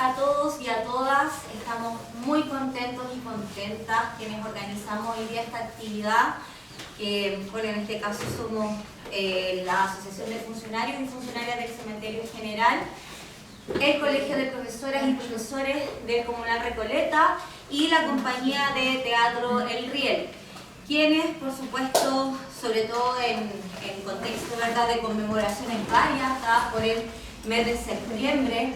a todos y a todas. Estamos muy contentos y contentas quienes organizamos hoy día esta actividad, que bueno, en este caso somos la Asociación de Funcionarios y Funcionarias del Cementerio General, el Colegio de Profesoras y Profesores del Comunal Recoleta y la compañía de teatro El Riel, quienes, por supuesto, sobre todo en contexto, ¿verdad?, de conmemoraciones varias, por el mes de septiembre,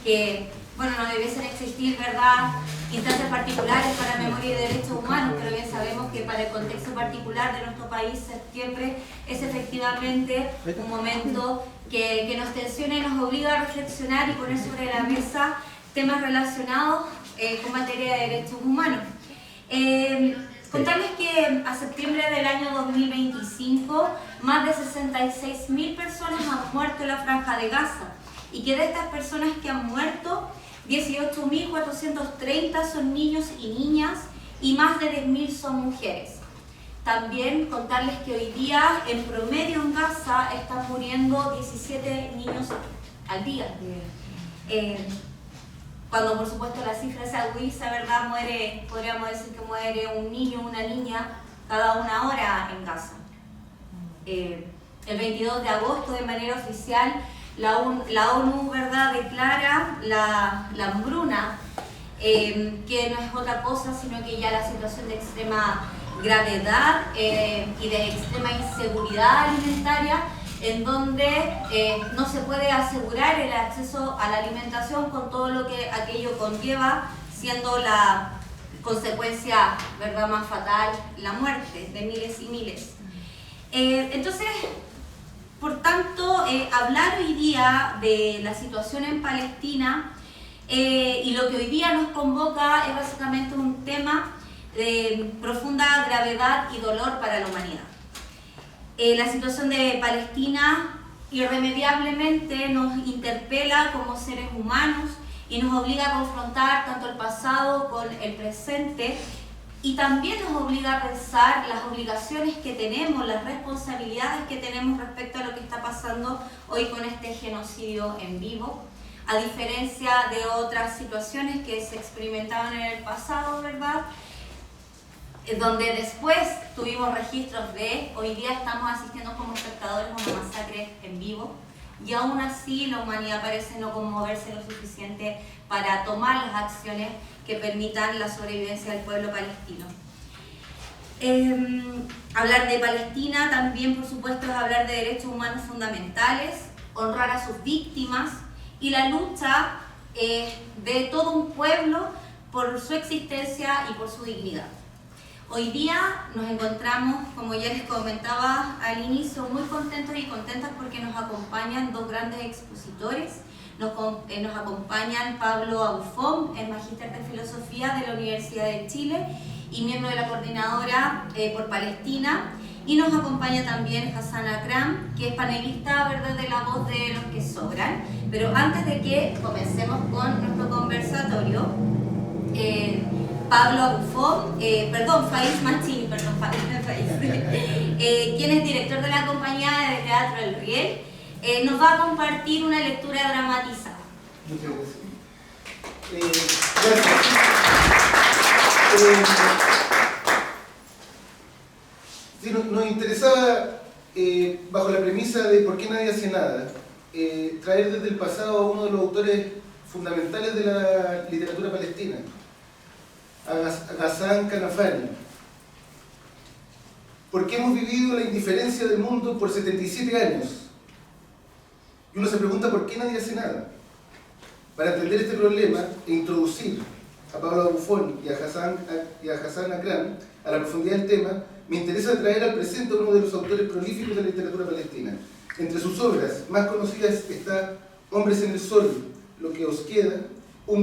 que bueno, no debiesen existir, ¿verdad?, instancias particulares para memoria y derechos humanos, pero bien sabemos que para el contexto particular de nuestro país, septiembre es efectivamente un momento que nos tensiona y nos obliga a reflexionar y poner sobre la mesa temas relacionados con materia de derechos humanos. Contarles que a septiembre del año 2025 más de 66.000 personas han muerto en la Franja de Gaza, y que de estas personas que han muerto, 18.430 son niños y niñas y más de 10.000 son mujeres. También contarles que hoy día en promedio en Gaza están muriendo 17 niños al día. Cuando por supuesto la cifra se agudiza, ¿verdad?, podríamos decir que muere un niño o una niña cada 1 hora en Gaza. El 22 de agosto, de manera oficial, la ONU, ¿verdad?, declara la hambruna, que no es otra cosa sino que ya la situación de extrema gravedad y de extrema inseguridad alimentaria, en donde no se puede asegurar el acceso a la alimentación con todo lo que aquello conlleva, siendo la consecuencia, ¿verdad?, más fatal la muerte de miles y miles. Entonces, por tanto, hablar hoy día de la situación en Palestina y lo que hoy día nos convoca es básicamente un tema de profunda gravedad y dolor para la humanidad. La situación de Palestina irremediablemente nos interpela como seres humanos y nos obliga a confrontar tanto el pasado con el presente, y también nos obliga a pensar las obligaciones que tenemos, las responsabilidades que tenemos respecto a lo que está pasando hoy con este genocidio en vivo, a diferencia de otras situaciones que se experimentaban en el pasado, ¿verdad?, donde después tuvimos registros de, hoy día estamos asistiendo como espectadores a una masacre en vivo, y aún así la humanidad parece no conmoverse lo suficiente para tomar las acciones que permitan la sobrevivencia del pueblo palestino. Hablar de Palestina también, por supuesto, es hablar de derechos humanos fundamentales, honrar a sus víctimas y la lucha de todo un pueblo por su existencia y por su dignidad. Hoy día nos encontramos, como ya les comentaba al inicio, muy contentos y contentas porque nos acompañan dos grandes expositores. Nos acompañan Pablo Abufón, el magíster de Filosofía de la Universidad de Chile y miembro de la Coordinadora por Palestina. Y nos acompaña también Hassan Akram, que es panelista, ¿verdad?, de La Voz de los que Sobran. Pero antes de que comencemos con nuestro conversatorio, Pablo Abufón, Faiz Machini, quien es director de la compañía de teatro El Riel, nos va a compartir una lectura dramatizada. Muchas gracias. Nos interesaba, bajo la premisa de por qué nadie hace nada, traer desde el pasado a uno de los autores fundamentales de la literatura palestina, a Ghassan Kanafani. Porque hemos vivido la indiferencia del mundo por 77 años. Y uno se pregunta por qué nadie hace nada. Para entender este problema e introducir a Pablo Abufón y a Hassan Akram a la profundidad del tema, me interesa traer al presente a uno de los autores prolíficos de la literatura palestina. Entre sus obras más conocidas está Hombres en el Sol, Lo que os queda,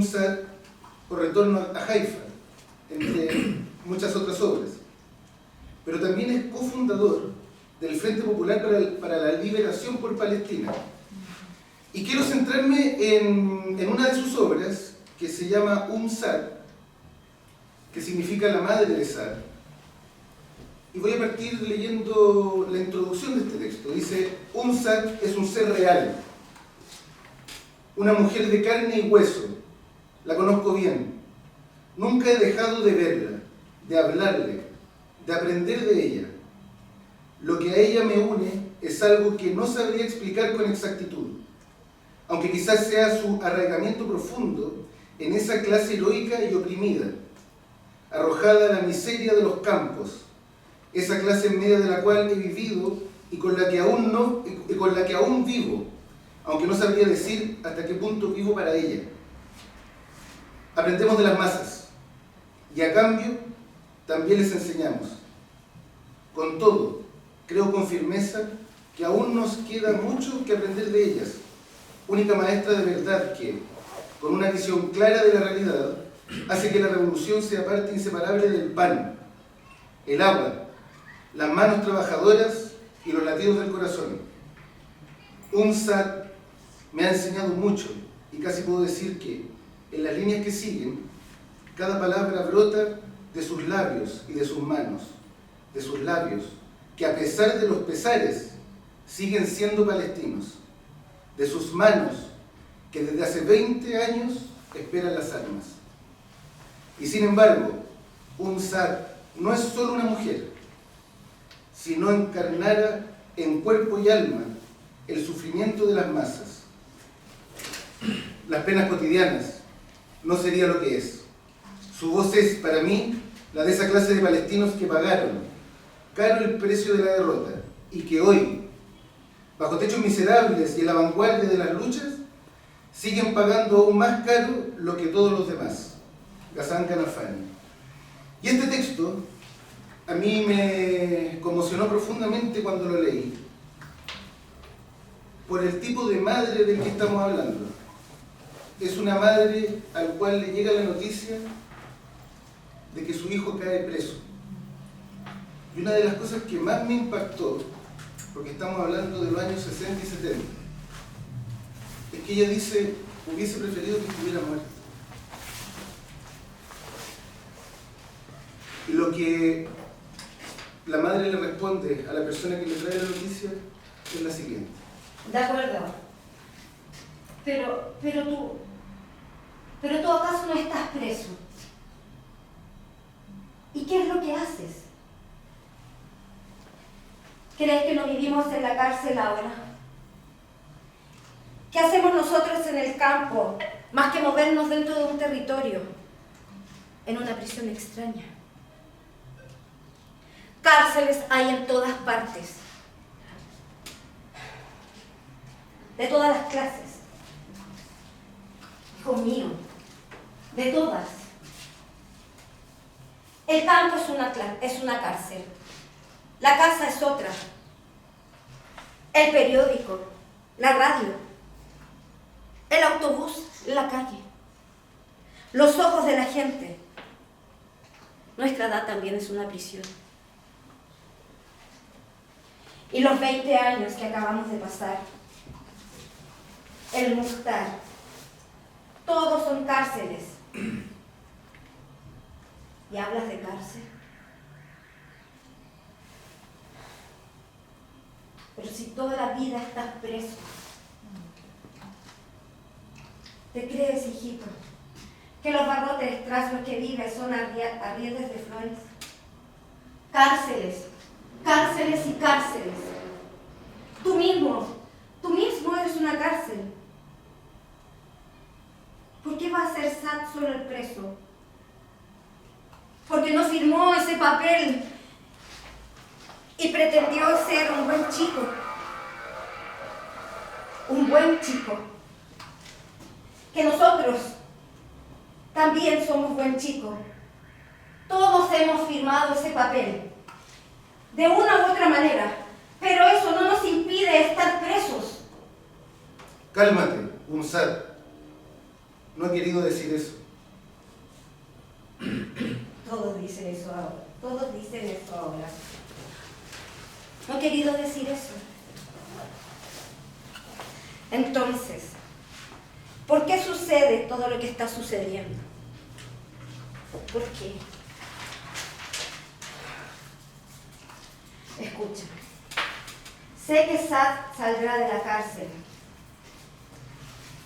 Sad o Retorno a Haifa, entre muchas otras obras. Pero también es cofundador del Frente Popular para la Liberación por Palestina. Y quiero centrarme en una de sus obras, que se llama Sad, que significa la madre de Sad. Y voy a partir leyendo la introducción de este texto. Dice: Sad es un ser real, una mujer de carne y hueso, La conozco bien. Nunca he dejado de verla, de hablarle, de aprender de ella. Lo que a ella me une es algo que no sabría explicar con exactitud, aunque quizás sea su arraigamiento profundo en esa clase heroica y oprimida, arrojada a la miseria de los campos, esa clase en medio de la cual he vivido y con la que aún vivo, aunque no sabría decir hasta qué punto vivo para ella. Aprendemos de las masas y a cambio también les enseñamos. Con todo, creo con firmeza que aún nos queda mucho que aprender de ellas, única maestra de verdad que, con una visión clara de la realidad, hace que la revolución sea parte inseparable del pan, el agua, las manos trabajadoras y los latidos del corazón. UNSAT me ha enseñado mucho y casi puedo decir que, en las líneas que siguen, cada palabra brota de sus labios y de sus manos, de sus labios, que a pesar de los pesares, siguen siendo palestinos, de sus manos, que desde hace 20 años esperan las armas. Y sin embargo, UNSAT no es solo una mujer, sino encarnara en cuerpo y alma el sufrimiento de las masas. Las penas cotidianas no sería lo que es. Su voz es, para mí, la de esa clase de palestinos que pagaron caro el precio de la derrota y que hoy, bajo techos miserables y en la vanguardia de las luchas, siguen pagando aún más caro lo que todos los demás. Ghassan Kanafani. Y este texto a mí me conmocionó profundamente cuando lo leí, por el tipo de madre del que estamos hablando. Es una madre al cual le llega la noticia de que su hijo cae preso. Y una de las cosas que más me impactó, porque estamos hablando de los años 60 y 70, es que ella dice, hubiese preferido que estuviera muerta. Y lo que la madre le responde a la persona que le trae la noticia es la siguiente. De acuerdo. Pero tú acaso no estás preso. ¿Y qué es lo que haces? ¿Crees que no vivimos en la cárcel ahora? ¿Qué hacemos nosotros en el campo, más que movernos dentro de un territorio, en una prisión extraña? Cárceles hay en todas partes, de todas las clases. Hijo mío, de todas. El campo es una cárcel, la casa es otra, el periódico, la radio, el autobús, la calle, los ojos de la gente. Nuestra edad también es una prisión. Y los 20 años que acabamos de pasar, el Mukhtar, todos son cárceles. ¿Y hablas de cárcel? Pero si toda la vida estás preso, ¿te crees, hijito, que los barrotes tras los que vives son arriendes de flores? Cárceles, cárceles y cárceles. Tú mismo eres una cárcel. ¿Por qué va a ser Saad solo el preso? Porque no firmó ese papel y pretendió ser un buen chico. Un buen chico. Que nosotros también somos buen chico. Todos hemos firmado ese papel, de una u otra manera, pero eso no nos impide estar presos. Cálmate, UNSAT. No he querido decir eso. Todos dicen eso ahora. Todos dicen eso ahora. No he querido decir eso. Entonces, ¿por qué sucede todo lo que está sucediendo? ¿Por qué? Escucha. Sé que Saad saldrá de la cárcel,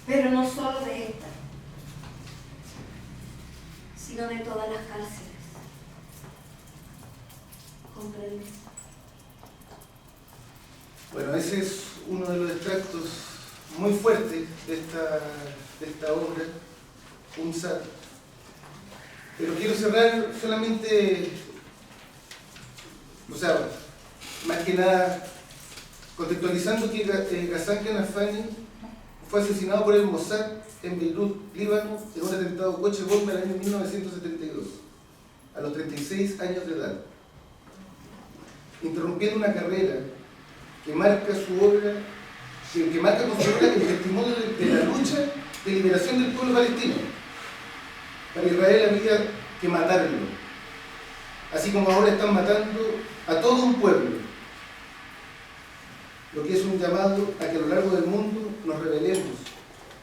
pero no solo de esta. sino de todas las cárceles. ¿Comprendes? Bueno, ese es uno de los extractos muy fuertes de esta obra, UNSAT. Pero quiero cerrar solamente, más que nada, contextualizando que Ghassan Kanafani fue asesinado por el Mossad en Beirut, Líbano, en un atentado coche bomba en el año 1972, a los 36 años de edad, interrumpiendo una carrera que marca su obra, que marca con su obra el testimonio de la lucha de liberación del pueblo palestino. Para Israel había que matarlo, así como ahora están matando a todo un pueblo, lo que es un llamado a que a lo largo del mundo nos rebelemos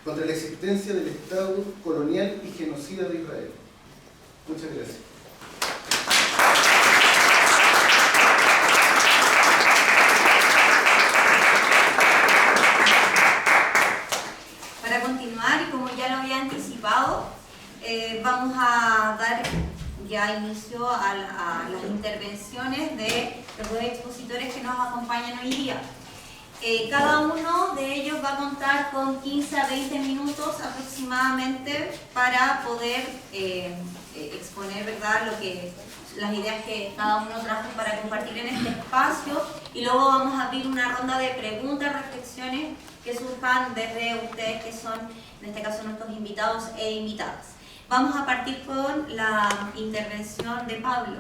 contra la existencia del Estado colonial y genocida de Israel. Muchas gracias. Para continuar, y como ya lo había anticipado, vamos a dar ya inicio a las intervenciones de los dos expositores que nos acompañan hoy día. Cada uno de ellos va a contar con 15 a 20 minutos aproximadamente para poder exponer, ¿verdad?, las ideas que cada uno trajo para compartir en este espacio, y luego vamos a abrir una ronda de preguntas, reflexiones que surjan desde ustedes, que son en este caso nuestros invitados e invitadas. Vamos a partir con la intervención de Pablo.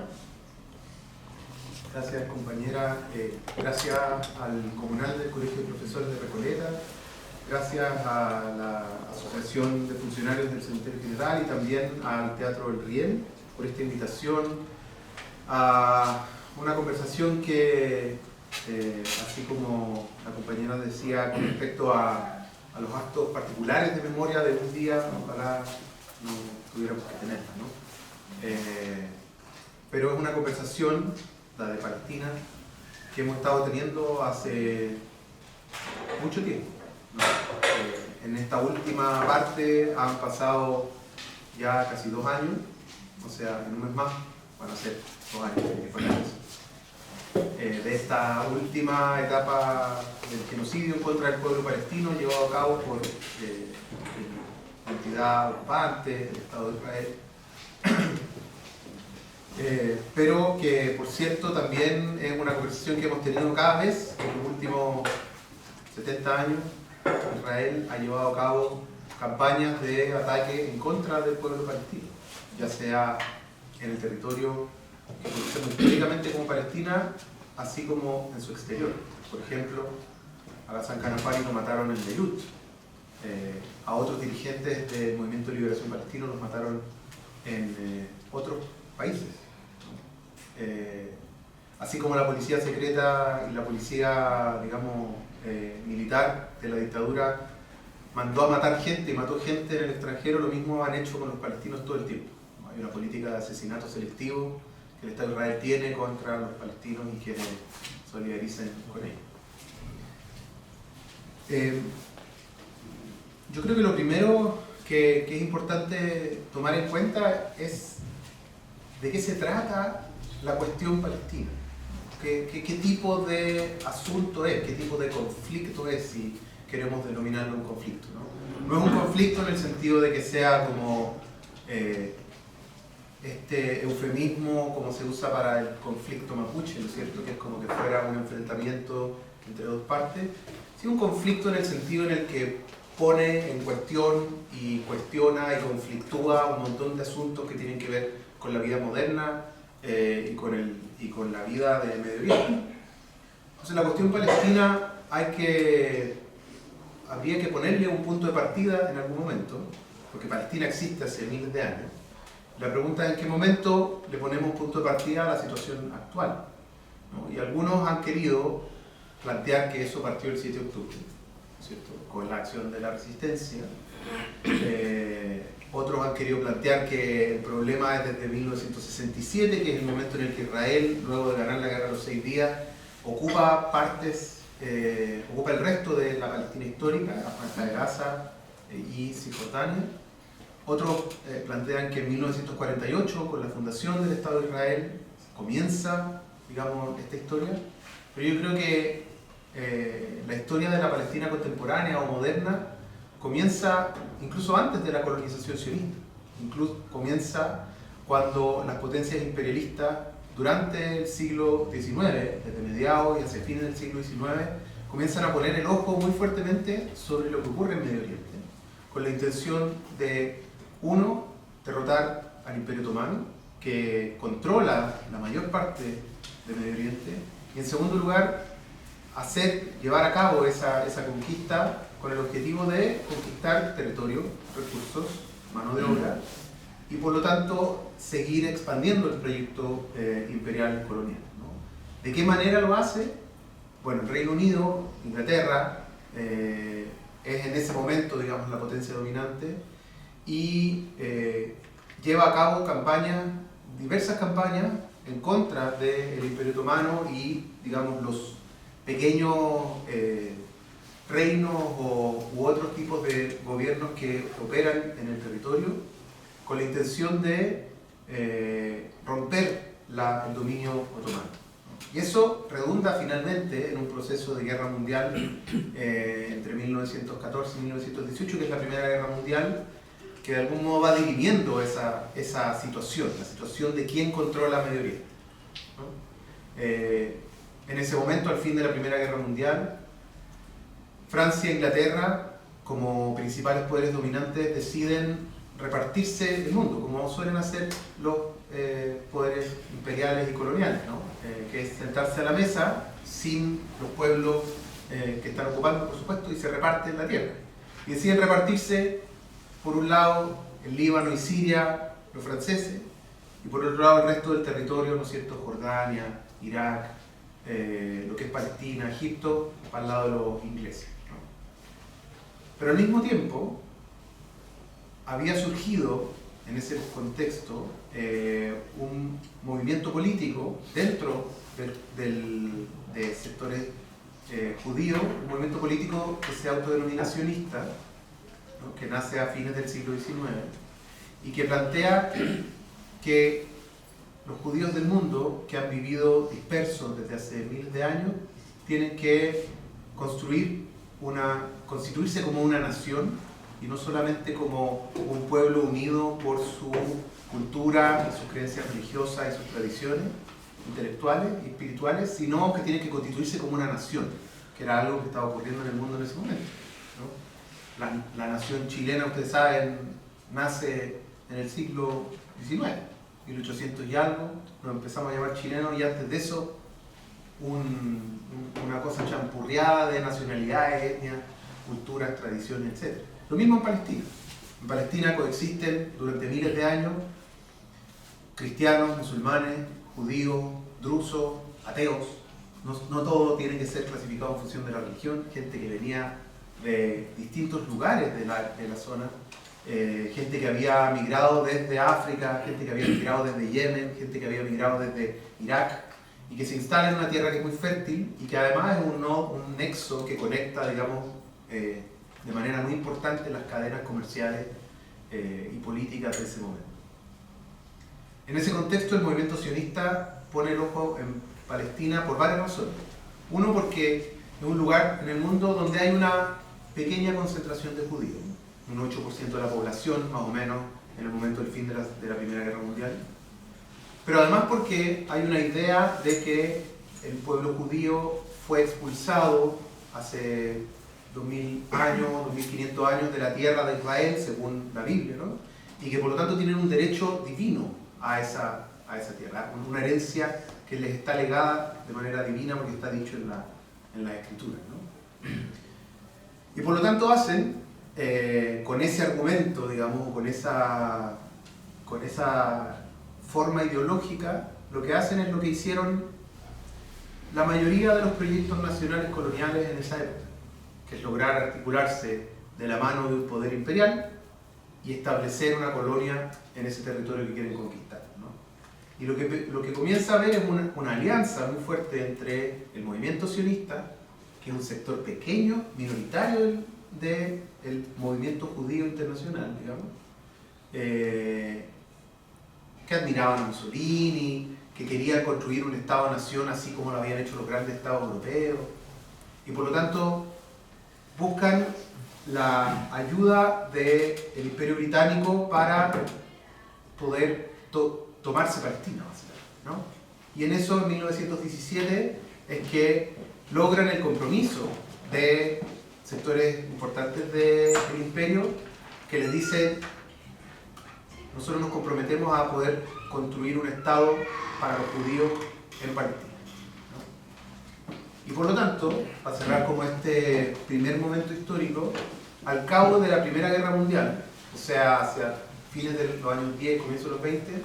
Gracias, compañera. Gracias al Comunal del Colegio de Profesores de Recoleta, gracias a la Asociación de Funcionarios del Cementerio General y también al Teatro El Riel por esta invitación a una conversación que, así como la compañera decía, con respecto a los actos particulares de memoria de un día, ojalá no tuviéramos que tenerla, ¿no? Pero es una conversación, la de Palestina, que hemos estado teniendo hace mucho tiempo, ¿no? En esta última parte han pasado ya casi 2 años, o sea, en un mes más van a ser 2 años de esta última etapa del genocidio en contra del pueblo palestino llevado a cabo por la entidad ocupante, el Estado de Israel. Pero que, por cierto, también es una conversación que hemos tenido cada vez en los últimos 70 años. Israel ha llevado a cabo campañas de ataque en contra del pueblo palestino, ya sea en el territorio que conocemos históricamente como Palestina, así como en su exterior. Por ejemplo, a Ghassan Kanafani lo mataron en Beirut, a otros dirigentes del Movimiento de Liberación Palestino los mataron en otros países. Así como la policía secreta y la policía, digamos, militar de la dictadura mandó a matar gente y mató gente en el extranjero, lo mismo han hecho con los palestinos todo el tiempo. Hay una política de asesinato selectivo que el Estado de Israel tiene contra los palestinos y quienes solidaricen con ellos. Yo creo que lo primero que es importante tomar en cuenta es de qué se trata la cuestión palestina. ¿Qué tipo de asunto es? ¿Qué tipo de conflicto es, si queremos denominarlo un conflicto, ¿no? No es un conflicto en el sentido de que sea como este eufemismo como se usa para el conflicto mapuche, ¿no es cierto? Que es como que fuera un enfrentamiento entre dos partes, sino un conflicto en el sentido en el que pone en cuestión y cuestiona y conflictúa un montón de asuntos que tienen que ver con la vida moderna y con la vida de Medio Oriente. Entonces la cuestión palestina habría que ponerle un punto de partida en algún momento, porque Palestina existe hace miles de años. La pregunta es en qué momento le ponemos punto de partida a la situación actual, ¿no? Y algunos han querido plantear que eso partió el 7 de octubre, ¿no es cierto?, con la acción de la resistencia. Otros han querido plantear que el problema es desde 1967, que es el momento en el que Israel, luego de ganar la guerra de los 6 días, ocupa el resto de la Palestina histórica, la Franja de Gaza y Cisjordania. Otros plantean que en 1948, con la fundación del Estado de Israel, comienza, digamos, esta historia. Pero yo creo que la historia de la Palestina contemporánea o moderna comienza incluso antes de la colonización sionista. Incluso comienza cuando las potencias imperialistas durante el siglo XIX, desde mediados y hacia fines del siglo XIX, comienzan a poner el ojo muy fuertemente sobre lo que ocurre en Medio Oriente, con la intención de, uno, derrotar al Imperio Otomano, que controla la mayor parte de Medio Oriente, y en segundo lugar, llevar a cabo esa conquista con el objetivo de conquistar territorio, recursos, mano de obra, y por lo tanto seguir expandiendo el proyecto imperial colonial, ¿no? ¿De qué manera lo hace? Bueno, el Reino Unido, Inglaterra, es en ese momento, digamos, la potencia dominante y lleva a cabo diversas campañas en contra del Imperio Otomano y, digamos, los pequeños reinos u otros tipos de gobiernos que operan en el territorio, con la intención de romper el dominio otomano. Y eso redunda finalmente en un proceso de guerra mundial entre 1914 y 1918, que es la Primera Guerra Mundial, que de algún modo va dirimiendo esa situación, la situación de quién controla Medio Oriente, ¿no? En ese momento, al fin de la Primera Guerra Mundial, Francia e Inglaterra, como principales poderes dominantes, deciden repartirse el mundo, como suelen hacer los poderes imperiales y coloniales, ¿no? Que es sentarse a la mesa sin los pueblos que están ocupando, por supuesto, y se reparten la tierra. Y deciden repartirse, por un lado, el Líbano y Siria, los franceses, y por otro lado el resto del territorio, ¿no es cierto?, Jordania, Irak, lo que es Palestina, Egipto, al lado de los ingleses, ¿no? Pero al mismo tiempo, había surgido en ese contexto un movimiento político dentro de sectores judíos, un movimiento político que se autodenomina sionista, ¿no?, que nace a fines del siglo XIX y que plantea que los judíos del mundo, que han vivido dispersos desde hace miles de años, tienen que constituirse como una nación, y no solamente como un pueblo unido por su cultura y sus creencias religiosas y sus tradiciones intelectuales y espirituales, sino que tiene que constituirse como una nación, que era algo que estaba ocurriendo en el mundo en ese momento, ¿no? La nación chilena, ustedes saben, nace en el siglo XIX, 1800 y algo, nos empezamos a llamar chilenos, y antes de eso una cosa champurreada de nacionalidades, etnias, culturas, tradiciones, etc. Lo mismo en Palestina. En Palestina coexisten durante miles de años cristianos, musulmanes, judíos, drusos, ateos. No todo tiene que ser clasificado en función de la religión. Gente que venía de distintos lugares de la zona, gente que había migrado desde África, gente que había migrado desde Yemen, gente que había migrado desde Irak, y que se instala en una tierra que es muy fértil y que además es un nexo que conecta, digamos, de manera muy importante las cadenas comerciales y políticas de ese momento. En ese contexto, el movimiento sionista pone el ojo en Palestina por varias razones. Uno, porque es un lugar en el mundo donde hay una pequeña concentración de judíos, un 8% de la población, más o menos, en el momento del fin de la Primera Guerra Mundial. Pero además porque hay una idea de que el pueblo judío fue expulsado hace 2000 años, 2500 años de la tierra de Israel, según la Biblia, ¿no? Y que por lo tanto tienen un derecho divino a esa tierra, una herencia que les está legada de manera divina porque está dicho en la Escritura, ¿no? Y por lo tanto hacen, con ese argumento, digamos, con esa forma ideológica, lo que hacen es lo que hicieron la mayoría de los proyectos nacionales coloniales en esa época, que es lograr articularse de la mano de un poder imperial y establecer una colonia en ese territorio que quieren conquistar, ¿no? Y lo que comienza a ver es una alianza muy fuerte entre el movimiento sionista, que es un sector pequeño, minoritario del movimiento judío internacional, digamos, que admiraban a Mussolini, que querían construir un Estado-nación así como lo habían hecho los grandes Estados europeos, y por lo tanto buscan la ayuda del Imperio Británico para poder tomarse Palestina, ¿no? Y en eso, en 1917, es que logran el compromiso de sectores importantes del imperio que les dicen: nosotros nos comprometemos a poder construir un Estado para los judíos en Palestina, ¿no? Y por lo tanto, para cerrar como este primer momento histórico, al cabo de la Primera Guerra Mundial, o sea, hacia fines de los años 10 y comienzos de los 20,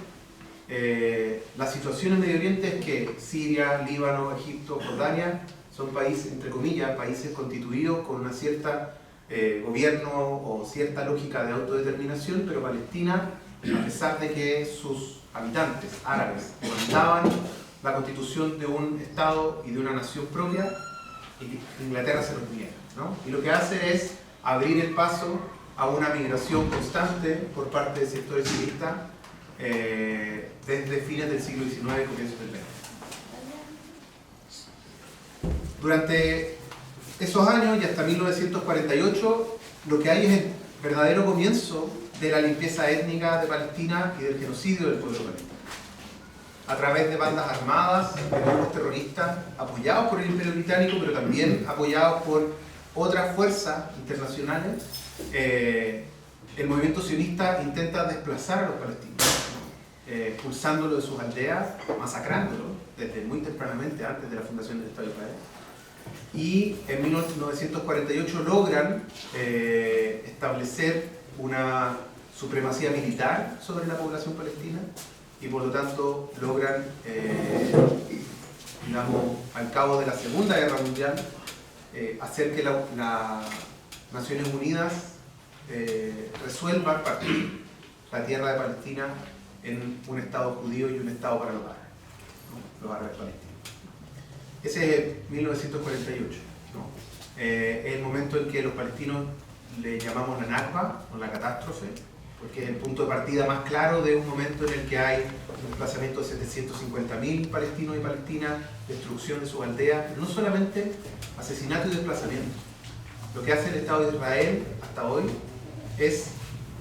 la situación en Medio Oriente es que Siria, Líbano, Egipto, Jordania son países, entre comillas, países constituidos con una cierta gobierno o cierta lógica de autodeterminación, pero Palestina, a pesar de que sus habitantes árabes demandaban la constitución de un Estado y de una nación propia, Inglaterra se los niega, ¿no? Y lo que hace es abrir el paso a una migración constante por parte de sectores sionistas desde fines del siglo XIX y comienzos del XX. Durante esos años y hasta 1948, lo que hay es el verdadero comienzo de la limpieza étnica de Palestina y del genocidio del pueblo palestino. A través de bandas armadas, de grupos terroristas, apoyados por el Imperio Británico, pero también apoyados por otras fuerzas internacionales, el movimiento sionista intenta desplazar a los palestinos, expulsándolo de sus aldeas, masacrándolo desde muy tempranamente, antes de la fundación del Estado de Israel. Y en 1948 logran establecer una supremacía militar sobre la población palestina y por lo tanto logran, digamos, al cabo de la Segunda Guerra Mundial, hacer que las Naciones Unidas resuelvan partir la tierra de Palestina en un Estado judío y un Estado para los árabes, ¿no? Los árabes palestinos. Ese es 1948, ¿no? Es el momento en que los palestinos le llamamos la Nakba, o la catástrofe, porque es el punto de partida más claro de un momento en el que hay un desplazamiento de 750.000 palestinos y palestinas, destrucción de sus aldeas, no solamente asesinato y desplazamiento. Lo que hace el Estado de Israel hasta hoy es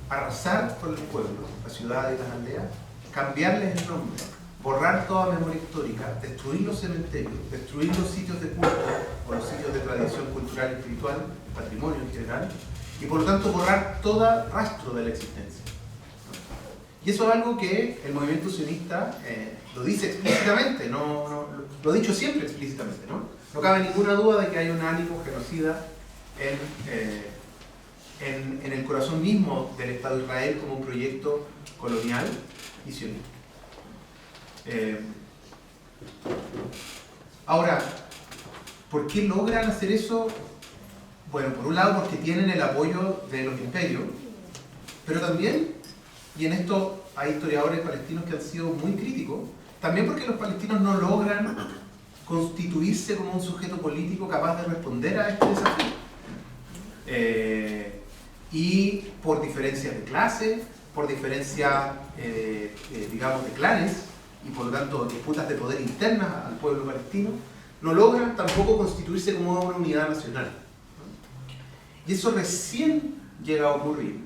arrasar con el pueblo, las ciudades y las aldeas, cambiarles el nombre, borrar toda memoria histórica, destruir los cementerios, destruir los sitios de culto o los sitios de tradición cultural y espiritual, patrimonio en general, y por lo tanto borrar todo rastro de la existencia. Y eso es algo que el movimiento sionista lo dice explícitamente, lo ha dicho siempre explícitamente, ¿no? No cabe ninguna duda de que hay un ánimo genocida en el corazón mismo del Estado de Israel como un proyecto colonial y sionista. Ahora, ¿por qué logran hacer eso? Bueno, por un lado porque tienen el apoyo de los imperios, pero también, y en esto hay historiadores palestinos que han sido muy críticos, también porque los palestinos no logran constituirse como un sujeto político capaz de responder a este desafío. Y por diferencias de clase, por diferencias, digamos, de clanes, y por lo tanto disputas de poder internas al pueblo palestino, no logran tampoco constituirse como una unidad nacional, ¿no? Y eso recién llega a ocurrir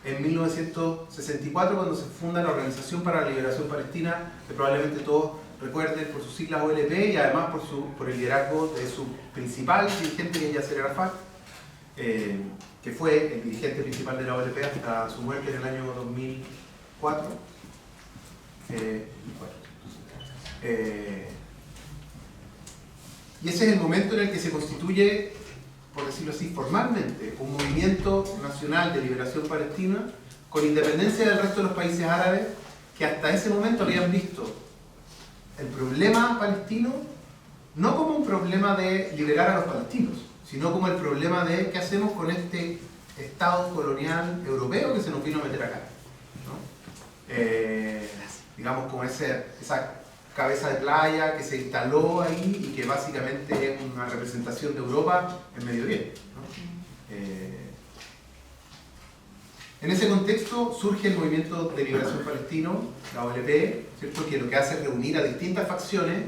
en 1964, cuando se funda la Organización para la Liberación Palestina, que probablemente todos recuerden por sus siglas OLP y además por el liderazgo de su principal dirigente, que es Yasser Arafat, que fue el dirigente principal de la OLP hasta su muerte en el año 2004. Y ese es el momento en el que se constituye, por decirlo así, formalmente, un movimiento nacional de liberación palestina con independencia del resto de los países árabes que hasta ese momento habían visto el problema palestino no como un problema de liberar a los palestinos, sino como el problema de qué hacemos con este Estado colonial europeo que se nos vino a meter acá, ¿no? Digamos como esa cabeza de playa que se instaló ahí y que básicamente es una representación de Europa en Medio Oriente, ¿no? En ese contexto surge el Movimiento de Liberación Palestino, la OLP, ¿cierto? Que lo que hace es reunir a distintas facciones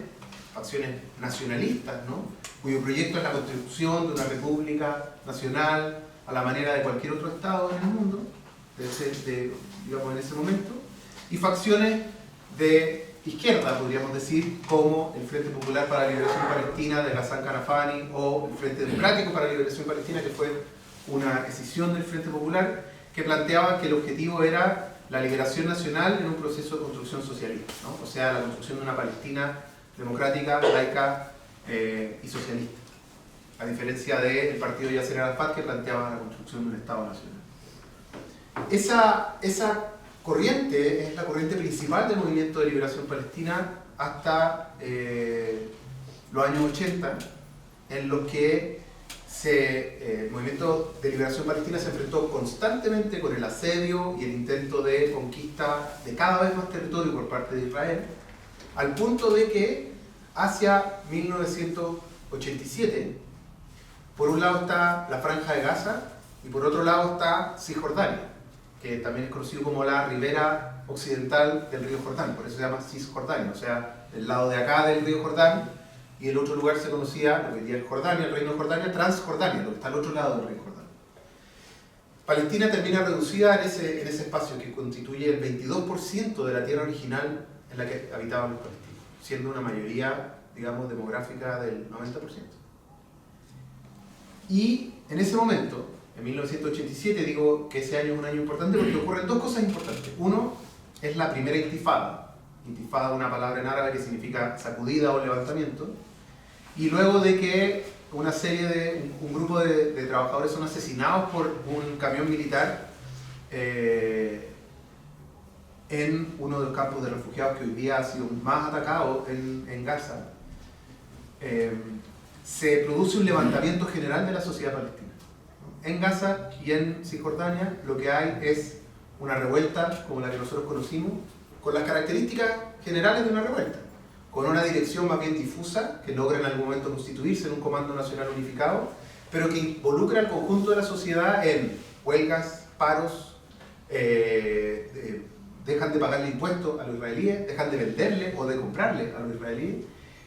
nacionalistas, ¿no? Cuyo proyecto es la constitución de una república nacional a la manera de cualquier otro estado en el mundo, digamos en ese momento, y facciones de izquierda, podríamos decir, como el Frente Popular para la Liberación Palestina de Ghassan Kanafani o el Frente Democrático para la Liberación Palestina, que fue una escisión del Frente Popular, que planteaba que el objetivo era la liberación nacional en un proceso de construcción socialista, ¿no? O sea, la construcción de una Palestina democrática, laica y socialista, a diferencia del partido de Yasser Arafat, que planteaba la construcción de un Estado nacional. Esa corriente es la corriente principal del movimiento de liberación palestina hasta los años 80, en los que el movimiento de liberación palestina se enfrentó constantemente con el asedio y el intento de conquista de cada vez más territorio por parte de Israel, al punto de que hacia 1987, por un lado está la Franja de Gaza y por otro lado está Cisjordania, que también es conocido como la ribera occidental del río Jordán, por eso se llama Cisjordania, o sea, el lado de acá del río Jordán, y el otro lugar se conocía, lo que hoy día es Jordania, el reino de Jordania, Transjordania, lo que está al otro lado del río Jordán. Palestina termina reducida en ese espacio que constituye el 22% de la tierra original en la que habitaban los palestinos, siendo una mayoría, digamos, demográfica del 90%. Y en ese momento, en 1987, digo que ese año es un año importante porque ocurren dos cosas importantes. Uno es la primera intifada. Intifada es una palabra en árabe que significa sacudida o levantamiento. Y luego de que un grupo de trabajadores son asesinados por un camión militar en uno de los campos de refugiados que hoy día ha sido más atacado en Gaza, se produce un levantamiento general de la sociedad palestina. En Gaza y en Cisjordania lo que hay es una revuelta como la que nosotros conocimos, con las características generales de una revuelta, con una dirección más bien difusa, que logra en algún momento constituirse en un comando nacional unificado, pero que involucra al conjunto de la sociedad en huelgas, paros, dejan de pagarle impuestos a los israelíes, dejan de venderle o de comprarle a los israelíes,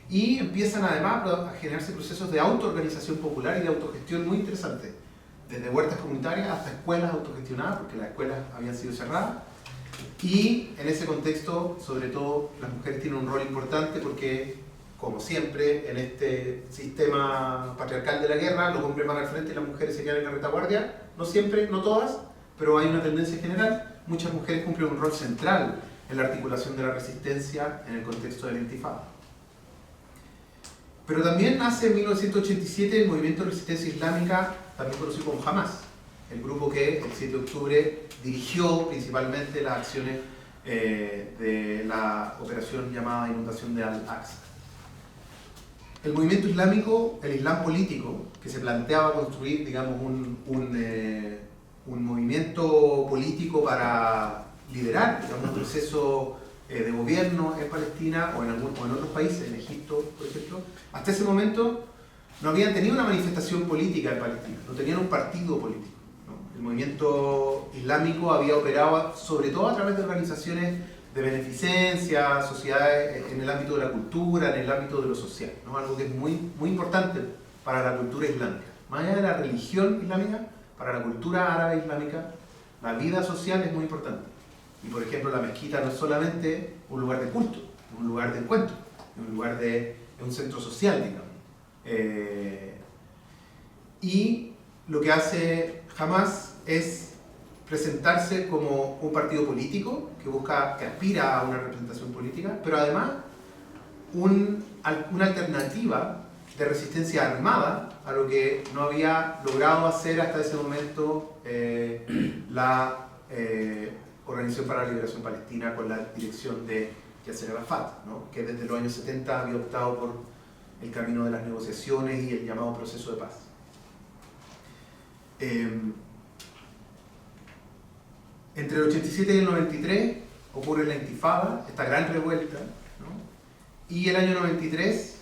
y empiezan además a generarse procesos de autoorganización popular y de autogestión muy interesantes, desde huertas comunitarias hasta escuelas autogestionadas, porque las escuelas habían sido cerradas. Y en ese contexto, sobre todo, las mujeres tienen un rol importante porque, como siempre, en este sistema patriarcal de la guerra, los hombres van al frente y las mujeres se quedan en la retaguardia. No siempre, no todas, pero hay una tendencia general. Muchas mujeres cumplen un rol central en la articulación de la resistencia en el contexto de la intifada. Pero también nace en 1987 el movimiento de resistencia islámica, también conocido como Hamas, el grupo que el 7 de octubre dirigió principalmente las acciones de la operación llamada inundación de Al-Aqsa. El movimiento islámico, el Islam político, que se planteaba construir, digamos, un movimiento político para liderar, digamos, un proceso de gobierno en Palestina o en otros países, en Egipto, por ejemplo, hasta ese momento no habían tenido una manifestación política en Palestina, no tenían un partido político. El movimiento islámico había operado sobre todo a través de organizaciones de beneficencia, sociedades en el ámbito de la cultura, en el ámbito de lo social, ¿no? Algo que es muy, muy importante para la cultura islámica. Más allá de la religión islámica, para la cultura árabe islámica, la vida social es muy importante. Y por ejemplo, la mezquita no es solamente un lugar de culto, es un lugar de encuentro, es un centro social, digamos. Y lo que hace Hamas es presentarse como un partido político que aspira a una representación política, pero además una alternativa de resistencia armada a lo que no había logrado hacer hasta ese momento la Organización para la Liberación Palestina con la dirección de Yasser Arafat, ¿no? Que desde los años 70 había optado por el camino de las negociaciones y el llamado proceso de paz. Entre el 87 y el 93 ocurre la intifada, esta gran revuelta, ¿no? Y el año 93,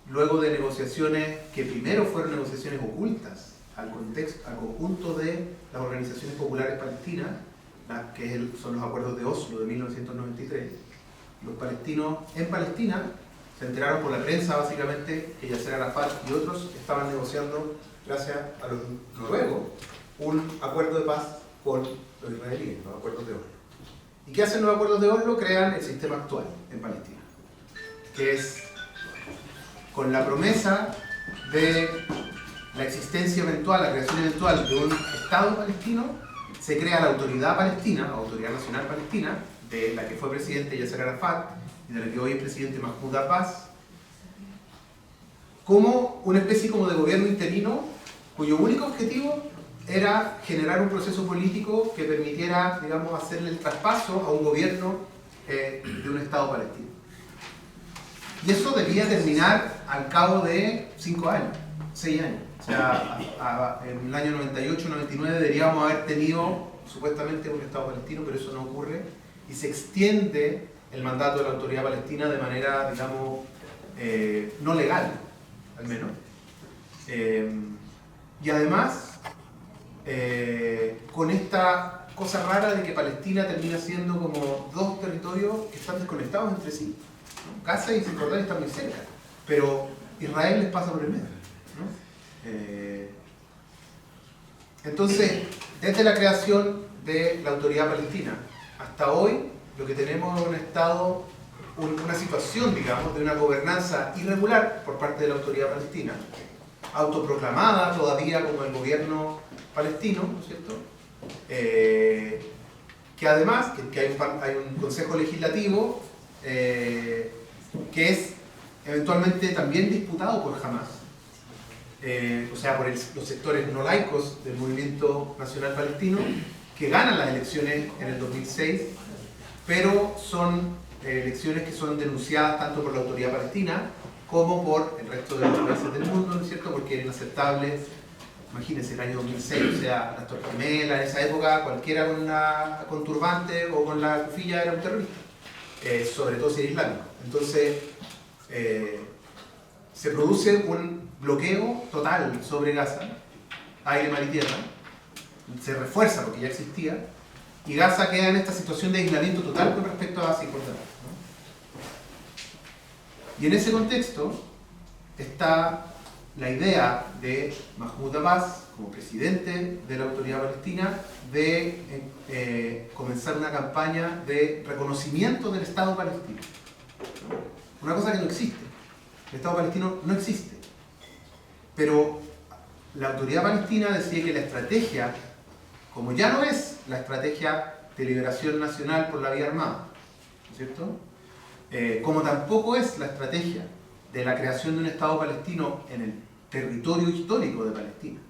luego de negociaciones que primero fueron negociaciones ocultas al contexto, al conjunto de las organizaciones populares palestinas, que son los acuerdos de Oslo de 1993. Los palestinos en Palestina se enteraron por la prensa básicamente que Yasser Arafat y otros estaban negociando, gracias a los noruegos, un acuerdo de paz con los israelíes, los acuerdos de Oslo. ¿Y qué hacen los acuerdos de Oslo? Crean el sistema actual en Palestina, que es con la promesa de la existencia eventual, la creación eventual de un Estado palestino, se crea la Autoridad Palestina, Autoridad Nacional Palestina, de la que fue presidente Yasser Arafat y de la que hoy es presidente Mahmoud Abbas, como una especie como de gobierno interino cuyo único objetivo era generar un proceso político que permitiera, digamos, hacerle el traspaso a un gobierno de un Estado palestino. Y eso debía terminar al cabo de 5 años, 6 años. O sea, en el año 98-99 deberíamos haber tenido supuestamente un Estado palestino, pero eso no ocurre y se extiende el mandato de la Autoridad Palestina de manera, digamos, no legal, al menos. Y además, con esta cosa rara de que Palestina termina siendo como dos territorios que están desconectados entre sí, ¿no? Gaza y Cisjordania están muy cerca, pero Israel les pasa por el medio, ¿no? Entonces, desde la creación de la Autoridad Palestina hasta hoy, lo que tenemos es un estado, una situación, digamos, de una gobernanza irregular por parte de la Autoridad Palestina, autoproclamada todavía como el gobierno palestino, ¿no es cierto? Que además, que hay un consejo legislativo que es eventualmente también disputado por Hamas. O sea, por los sectores no laicos del movimiento nacional palestino, que ganan las elecciones en el 2006, pero son elecciones que son denunciadas tanto por la Autoridad Palestina como por el resto de los países del mundo, ¿no es cierto? Porque eran inaceptables. Imagínense, el año 2006, o sea, las Torres Gemelas, en esa época, cualquiera con turbante o con la cufilla era un terrorista, sobre todo si era islámico. Entonces, se produce un bloqueo total sobre Gaza, aire, mar y tierra, se refuerza porque ya existía, y Gaza queda en esta situación de aislamiento total con respecto a Cisjordania, ¿no? Y en ese contexto está la idea de Mahmoud Abbas, como presidente de la Autoridad Palestina, de comenzar una campaña de reconocimiento del Estado palestino. Una cosa que no existe. El Estado palestino no existe. Pero la Autoridad Palestina decide que la estrategia, como ya no es la estrategia de liberación nacional por la vía armada, ¿no es cierto? Como tampoco es la estrategia de la creación de un Estado palestino en el territorio histórico de Palestina,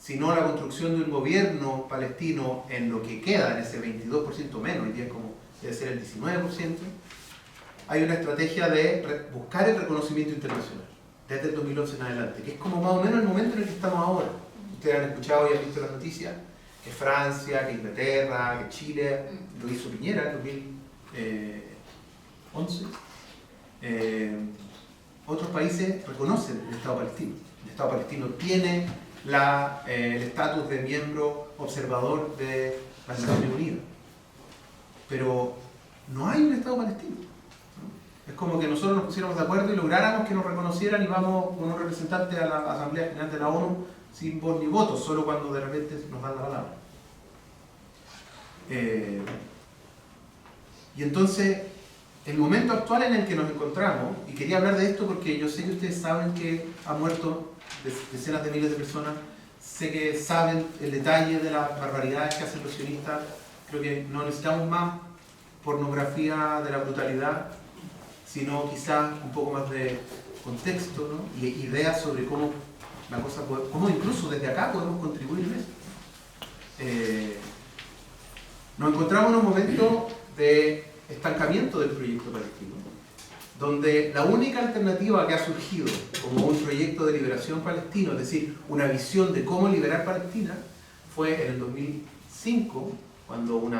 sino la construcción de un gobierno palestino en lo que queda, en ese 22% menos, hoy día como debe ser el 19%, hay una estrategia de buscar el reconocimiento internacional, desde el 2011 en adelante, que es como más o menos el momento en el que estamos ahora. Ustedes han escuchado y han visto las noticias, que Francia, que Inglaterra, que Chile, lo hizo Piñera en 2011, otros países reconocen el Estado palestino. El Estado palestino tiene el estatus de miembro observador de las Naciones Unidas. Pero no hay un Estado palestino, ¿no? Es como que nosotros nos pusiéramos de acuerdo y lográramos que nos reconocieran y vamos con un representante a la Asamblea General de la ONU sin voz ni voto, solo cuando de repente nos dan la palabra. Y entonces, el momento actual en el que nos encontramos, y quería hablar de esto porque yo sé que ustedes saben que han muerto decenas de miles de personas, sé que saben el detalle de las barbaridades que hacen los sionistas, creo que no necesitamos más pornografía de la brutalidad, sino quizás un poco más de contexto, ¿no? Y ideas sobre cómo la cosa cómo incluso desde acá podemos contribuir en eso. Nos encontramos en un momento de estancamiento del proyecto palestino, donde la única alternativa que ha surgido como un proyecto de liberación palestino, es decir, una visión de cómo liberar Palestina, fue en el 2005, cuando un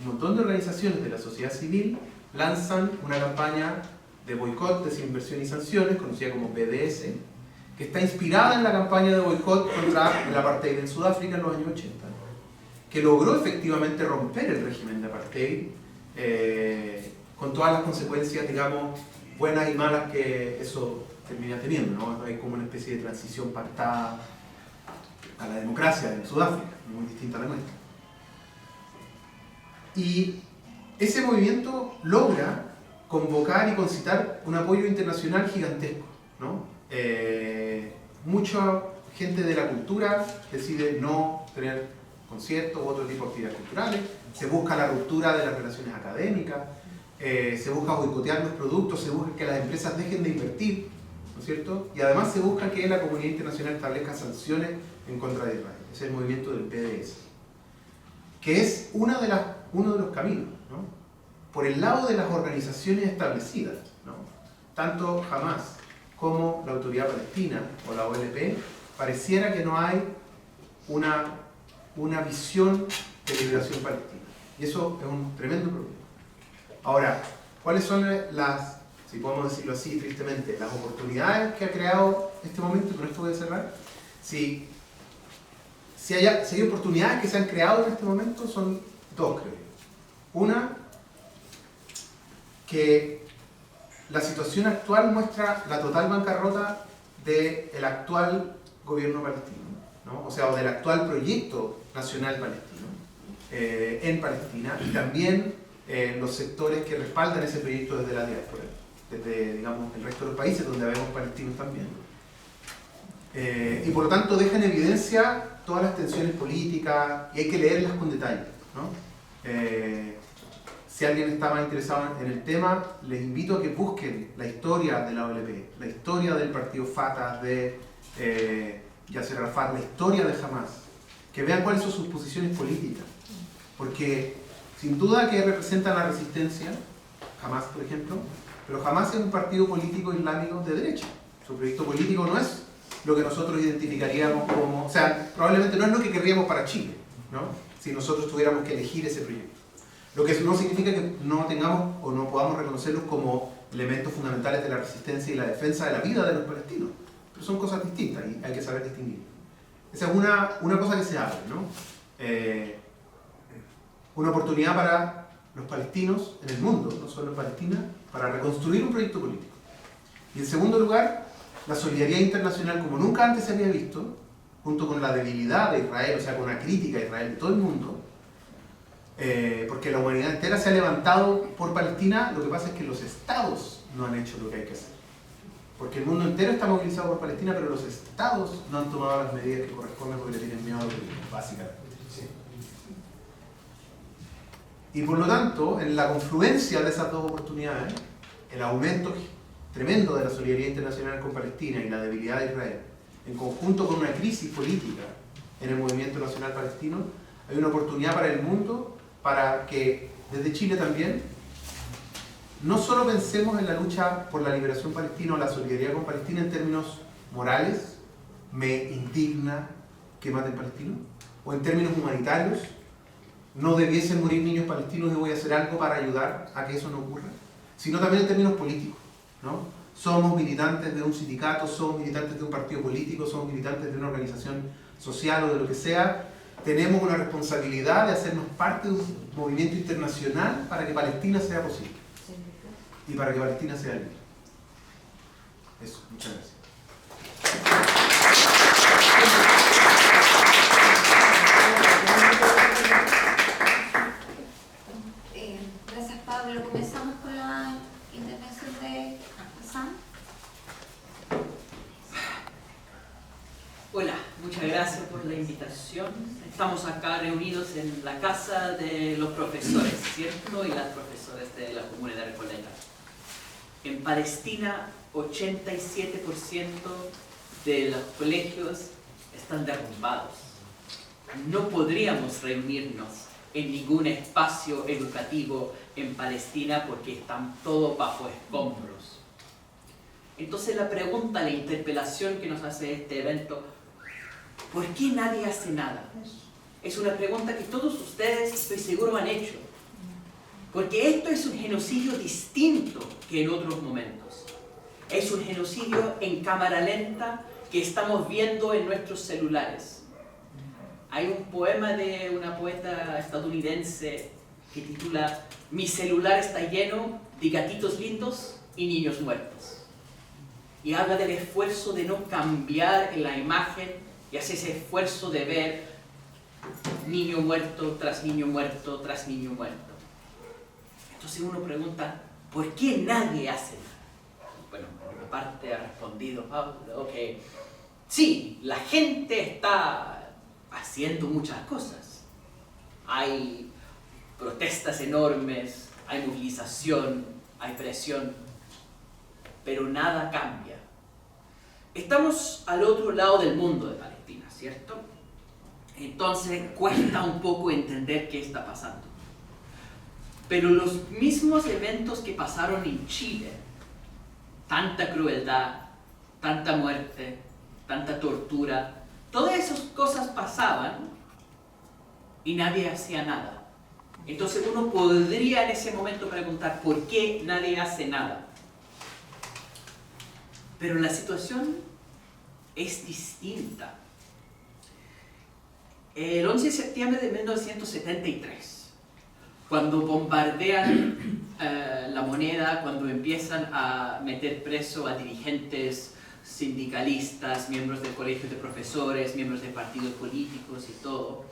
montón de organizaciones de la sociedad civil lanzan una campaña de boicot, desinversión y sanciones, conocida como BDS, que está inspirada en la campaña de boicot contra el apartheid en Sudáfrica en los años 80, que logró efectivamente romper el régimen de apartheid, con todas las consecuencias, digamos, buenas y malas que eso termina teniendo, ¿no? Hay como una especie de transición pactada a la democracia en Sudáfrica, muy distinta a la nuestra. Y ese movimiento logra convocar y concitar un apoyo internacional gigantesco, ¿no? Mucha gente de la cultura decide no tener conciertos u otro tipo de actividades culturales, se busca la ruptura de las relaciones académicas, se busca boicotear los productos, se busca que las empresas dejen de invertir, ¿no es cierto? Y además se busca que la comunidad internacional establezca sanciones en contra de Israel. Ese es el movimiento del PDS, que es uno de los caminos, ¿no? Por el lado de las organizaciones establecidas, ¿no? Tanto Hamas como la Autoridad Palestina o la OLP, pareciera que no hay una visión de liberación palestina. Y eso es un tremendo problema. Ahora, ¿cuáles son las, si podemos decirlo así tristemente, las oportunidades que ha creado este momento? Con esto voy a cerrar. Si hay oportunidades que se han creado en este momento, son dos, creo yo. Una, que la situación actual muestra la total bancarrota del actual gobierno palestino, ¿no? O sea, o del actual proyecto nacional palestino en Palestina, y también los sectores que respaldan ese proyecto desde la diáspora, desde, digamos, el resto de los países donde vemos palestinos también. Y por lo tanto deja en evidencia todas las tensiones políticas, y hay que leerlas con detalle, ¿no? Si alguien está más interesado en el tema, les invito a que busquen la historia de la OLP, la historia del partido Fatah, de Yasser Arafat, la historia de Hamas, que vean cuáles son sus posiciones políticas, porque sin duda que representan la resistencia, Hamas por ejemplo, pero Hamas es un partido político islámico de derecha. Su proyecto político no es lo que nosotros identificaríamos como, o sea, probablemente no es lo que querríamos para Chile, ¿no? Si nosotros tuviéramos que elegir ese proyecto. Lo que no significa que no tengamos o no podamos reconocerlos como elementos fundamentales de la resistencia y la defensa de la vida de los palestinos. Pero son cosas distintas y hay que saber distinguir. Esa es una cosa que se abre, ¿no? Una oportunidad para los palestinos en el mundo, no solo en Palestina, para reconstruir un proyecto político. Y en segundo lugar, la solidaridad internacional como nunca antes se había visto, junto con la debilidad de Israel, o sea, con una crítica a Israel de todo el mundo, porque la humanidad entera se ha levantado por Palestina. Lo que pasa es que los estados no han hecho lo que hay que hacer. Porque el mundo entero está movilizado por Palestina, pero los estados no han tomado las medidas que corresponden porque le tienen miedo a lo que básicamente. ¿Sí? Y por lo tanto, en la confluencia de esas dos oportunidades, el aumento tremendo de la solidaridad internacional con Palestina y la debilidad de Israel, en conjunto con una crisis política en el movimiento nacional palestino, hay una oportunidad para el mundo para que desde Chile también no solo pensemos en la lucha por la liberación palestina o la solidaridad con Palestina en términos morales, me indigna que maten palestinos, o en términos humanitarios, no debiesen morir niños palestinos y voy a hacer algo para ayudar a que eso no ocurra, sino también en términos políticos, ¿no? Somos militantes de un sindicato, somos militantes de un partido político, somos militantes de una organización social o de lo que sea. Tenemos una responsabilidad de hacernos parte de un movimiento internacional para que Palestina sea posible y para que Palestina sea libre. Eso, muchas gracias. Gracias, Pablo. Comenzamos con la intervención de Hassan. Hola, muchas gracias por la invitación. Estamos acá reunidos en la casa de los profesores, ¿cierto? Y las profesoras de la comunidad de Recoleta. En Palestina, 87% de los colegios están derrumbados. No podríamos reunirnos en ningún espacio educativo en Palestina porque están todos bajo escombros. Entonces la pregunta, la interpelación que nos hace este evento, ¿por qué nadie hace nada? Es una pregunta que todos ustedes, estoy seguro, han hecho. Porque esto es un genocidio distinto que en otros momentos. Es un genocidio en cámara lenta, que estamos viendo en nuestros celulares. Hay un poema de una poeta estadounidense que titula "Mi celular está lleno de gatitos lindos y niños muertos". Y habla del esfuerzo de no cambiar en la imagen y hace ese esfuerzo de ver niño muerto tras niño muerto tras niño muerto. Entonces uno pregunta, ¿por qué nadie hace nada? Bueno, por una parte ha respondido Pablo que sí, la gente está haciendo muchas cosas. Hay protestas enormes, hay movilización, hay presión, pero nada cambia. Estamos al otro lado del mundo de Palestina, ¿cierto? Entonces cuesta un poco entender qué está pasando. Pero los mismos eventos que pasaron en Chile, tanta crueldad, tanta muerte, tanta tortura, todas esas cosas pasaban y nadie hacía nada. Entonces uno podría en ese momento preguntar, ¿por qué nadie hace nada? Pero la situación es distinta. El 11 de septiembre de 1973, cuando bombardean la Moneda, cuando empiezan a meter preso a dirigentes sindicalistas, miembros del colegio de profesores, miembros de partidos políticos y todo,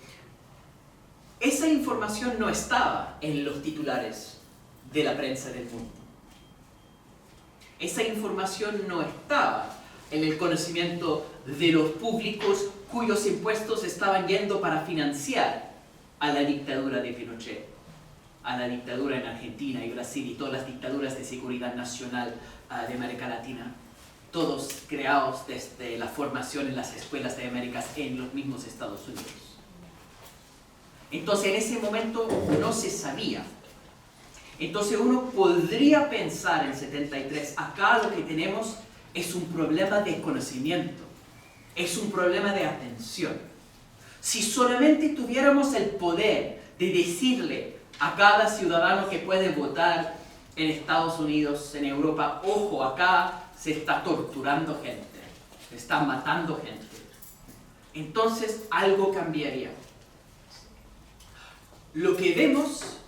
esa información no estaba en los titulares de la prensa del mundo. Esa información no estaba en el conocimiento de los públicos cuyos impuestos estaban yendo para financiar a la dictadura de Pinochet, a la dictadura en Argentina y Brasil y todas las dictaduras de seguridad nacional de América Latina, todos creados desde la formación en las escuelas de Américas en los mismos Estados Unidos. Entonces en ese momento no se sabía. Entonces uno podría pensar en 73, acá lo que tenemos es un problema de conocimiento, es un problema de atención. Si solamente tuviéramos el poder de decirle a cada ciudadano que puede votar en Estados Unidos, en Europa, ojo, acá se está torturando gente, se está matando gente, entonces algo cambiaría. Lo que vemos,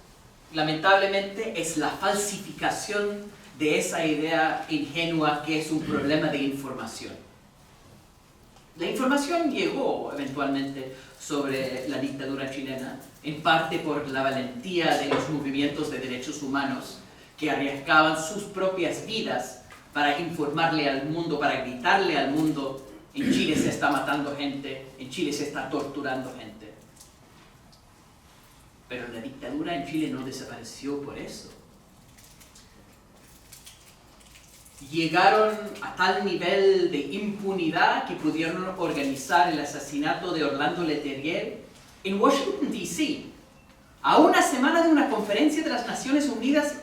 lamentablemente, es la falsificación de esa idea ingenua que es un problema de información. La información llegó eventualmente sobre la dictadura chilena, en parte por la valentía de los movimientos de derechos humanos que arriesgaban sus propias vidas para informarle al mundo, para gritarle al mundo, en Chile se está matando gente, en Chile se está torturando gente. Pero la dictadura en Chile no desapareció por eso. Llegaron a tal nivel de impunidad que pudieron organizar el asesinato de Orlando Letelier en Washington, D.C., a una semana de una conferencia de las Naciones Unidas,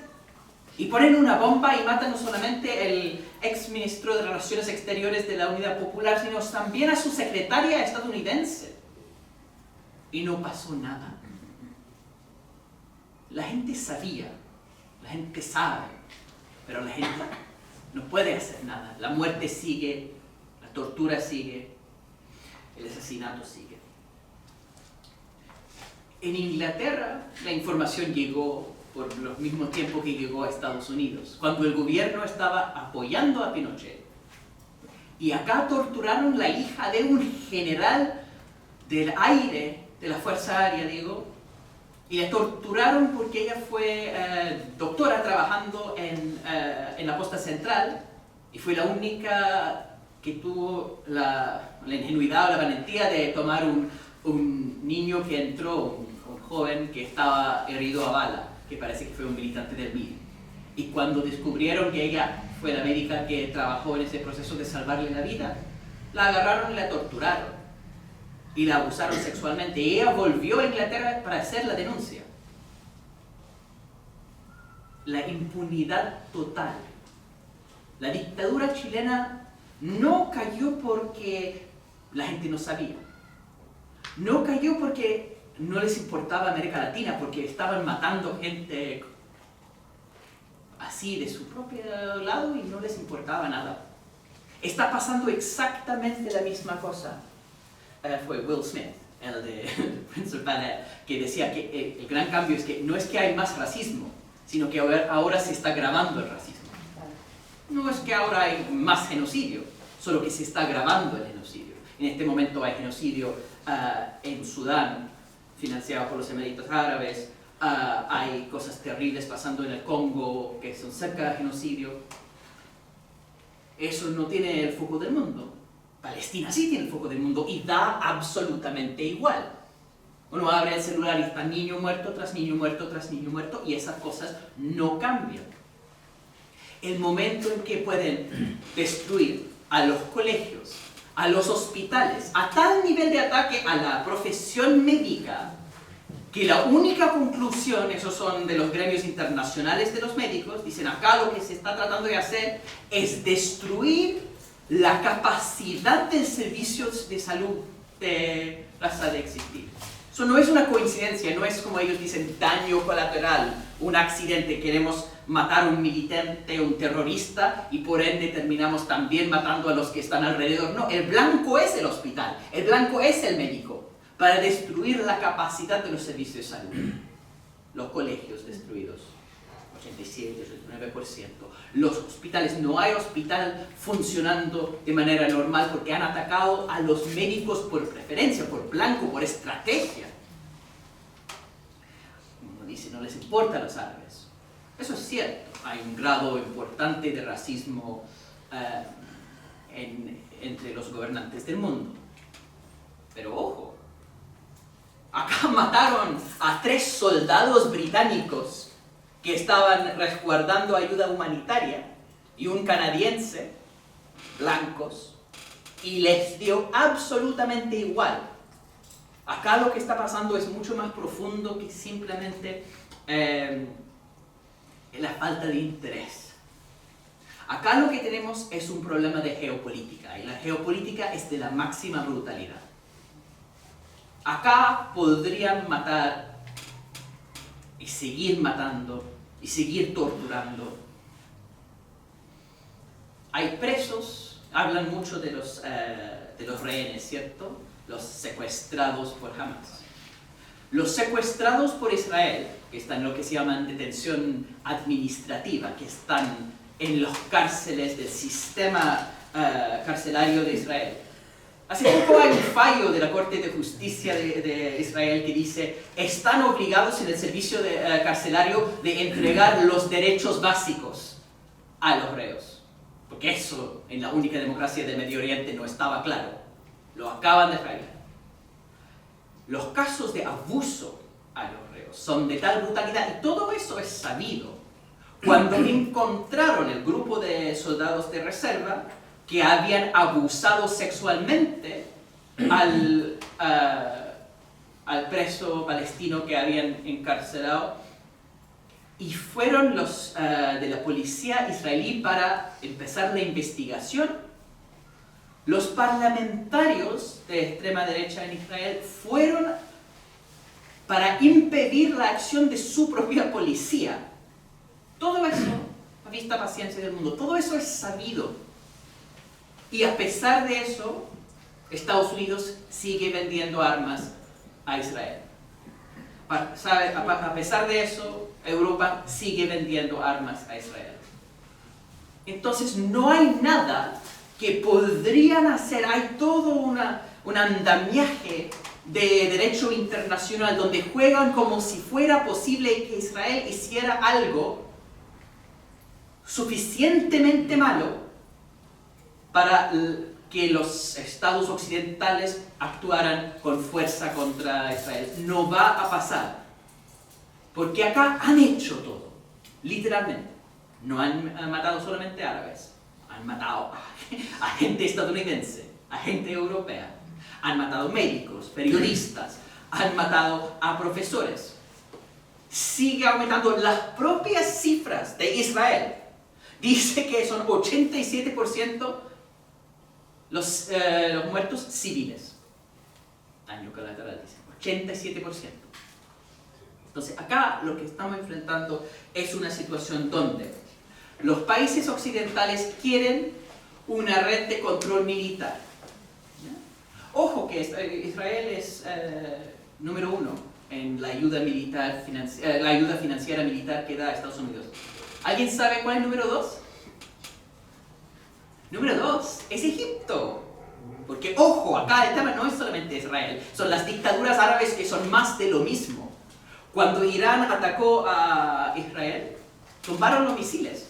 y ponen una bomba y matan no solamente el ex ministro de Relaciones Exteriores de la Unidad Popular, sino también a su secretaria estadounidense. Y no pasó nada. La gente sabía, la gente sabe, pero la gente no puede hacer nada. La muerte sigue, la tortura sigue, el asesinato sigue. En Inglaterra la información llegó por los mismos tiempos que llegó a Estados Unidos, cuando el gobierno estaba apoyando a Pinochet. Y acá torturaron la hija de un general del aire, de la Fuerza Aérea, digo, y la torturaron porque ella fue doctora trabajando en la Posta Central y fue la única que tuvo la ingenuidad o la valentía de tomar un niño que entró, un joven que estaba herido a bala, que parece que fue un militante del MIR. Y cuando descubrieron que ella fue la médica que trabajó en ese proceso de salvarle la vida, la agarraron y la torturaron. Y la abusaron sexualmente. Y ella volvió a Inglaterra para hacer la denuncia. La impunidad total. La dictadura chilena no cayó porque la gente no sabía. No cayó porque no les importaba América Latina, porque estaban matando gente así de su propio lado y no les importaba nada. Está pasando exactamente la misma cosa. Fue Will Smith, el de Prince of Bel-Air, que decía que el gran cambio es que no es que hay más racismo, sino que ahora se está agravando el racismo. No es que ahora hay más genocidio, solo que se está agravando el genocidio. En este momento hay genocidio en Sudán, financiado por los Emiratos Árabes, hay cosas terribles pasando en el Congo que son cerca de genocidio. Eso no tiene el foco del mundo. Palestina sí tiene el foco del mundo y da absolutamente igual. Uno abre el celular y está niño muerto tras niño muerto tras niño muerto y esas cosas no cambian. El momento en que pueden destruir a los colegios, a los hospitales, a tal nivel de ataque a la profesión médica, que la única conclusión, esos son de los gremios internacionales de los médicos, dicen acá lo que se está tratando de hacer es destruir la capacidad del servicio de salud de raza de existir. Eso no es una coincidencia, no es como ellos dicen daño colateral, un accidente, queremos matar a un militante, un terrorista y por ende terminamos también matando a los que están alrededor. No, el blanco es el hospital, el blanco es el médico, para destruir la capacidad de los servicios de salud. Los colegios destruidos, 87-89%. Los hospitales, no hay hospital funcionando de manera normal porque han atacado a los médicos por preferencia, por blanco, por estrategia. Como dice, no les importa a los árabes. Eso es cierto, hay un grado importante de racismo entre los gobernantes del mundo. Pero ojo, acá mataron a 3 soldados británicos que estaban resguardando ayuda humanitaria y un canadiense, blancos, y les dio absolutamente igual. Acá lo que está pasando es mucho más profundo que simplemente la falta de interés. Acá lo que tenemos es un problema de geopolítica, y la geopolítica es de la máxima brutalidad. Acá podrían matar y seguir matando y seguir torturando. Hay presos, hablan mucho de los rehenes, ¿cierto? Los secuestrados por Hamas. Los secuestrados por Israel, que están en lo que se llama detención administrativa, que están en los cárceles del sistema carcelario de Israel. Hace poco hay un fallo de la Corte de Justicia de Israel que dice están obligados en el servicio carcelario de entregar los derechos básicos a los reos. Porque eso en la única democracia del Medio Oriente no estaba claro. Lo acaban de fallar. Los casos de abuso a los reos son de tal brutalidad y todo eso es sabido. Cuando encontraron el grupo de soldados de reserva que habían abusado sexualmente al preso palestino que habían encarcelado, y fueron los de la policía israelí para empezar la investigación. Los parlamentarios de extrema derecha en Israel fueron para impedir la acción de su propia policía. Todo eso, a vista paciencia del mundo, todo eso es sabido. Y a pesar de eso, Estados Unidos sigue vendiendo armas a Israel. A pesar de eso, Europa sigue vendiendo armas a Israel. Entonces no hay nada que podrían hacer. Hay todo un andamiaje de derecho internacional donde juegan como si fuera posible que Israel hiciera algo suficientemente malo para que los estados occidentales actuaran con fuerza contra Israel. No va a pasar. Porque acá han hecho todo, literalmente. No han matado solamente árabes, han matado a gente estadounidense, a gente europea, han matado médicos, periodistas, han matado a profesores. Sigue aumentando las propias cifras de Israel. Dice que son 87% los muertos civiles. Daño colateral, dice. 87%. Entonces, acá lo que estamos enfrentando es una situación donde los países occidentales quieren una red de control militar. ¿Ya? Ojo que Israel es número 1 en la ayuda la ayuda financiera militar que da a Estados Unidos. ¿Alguien sabe cuál es el número 2? Número 2 es Egipto. Porque, ojo, acá el tema no es solamente Israel, son las dictaduras árabes que son más de lo mismo. Cuando Irán atacó a Israel, tumbaron los misiles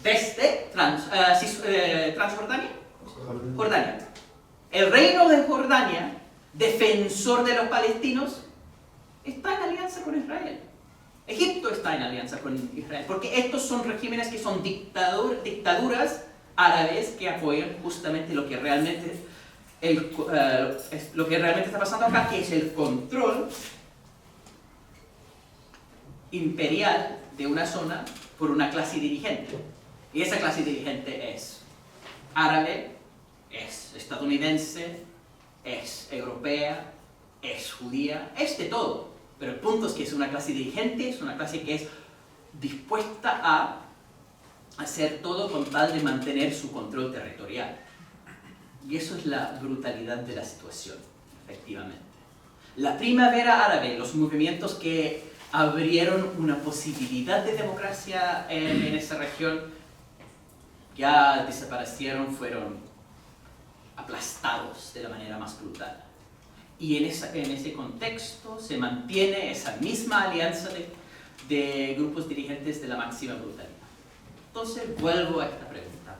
desde Transjordania. Jordania. El reino de Jordania, defensor de los palestinos, está en alianza con Israel. Egipto está en alianza con Israel, porque estos son regímenes que son dictaduras árabes que apoyan justamente lo que realmente está pasando acá, que es el control imperial de una zona por una clase dirigente. Y esa clase dirigente es árabe, es estadounidense, es europea, es judía, es de todo. Pero el punto es que es una clase dirigente, es una clase que es dispuesta a hacer todo con tal de mantener su control territorial. Y eso es la brutalidad de la situación, efectivamente. La primavera árabe, los movimientos que abrieron una posibilidad de democracia en esa región, ya desaparecieron, fueron aplastados de la manera más brutal. Y en ese contexto se mantiene esa misma alianza de grupos dirigentes de la máxima brutalidad. Entonces vuelvo a esta pregunta: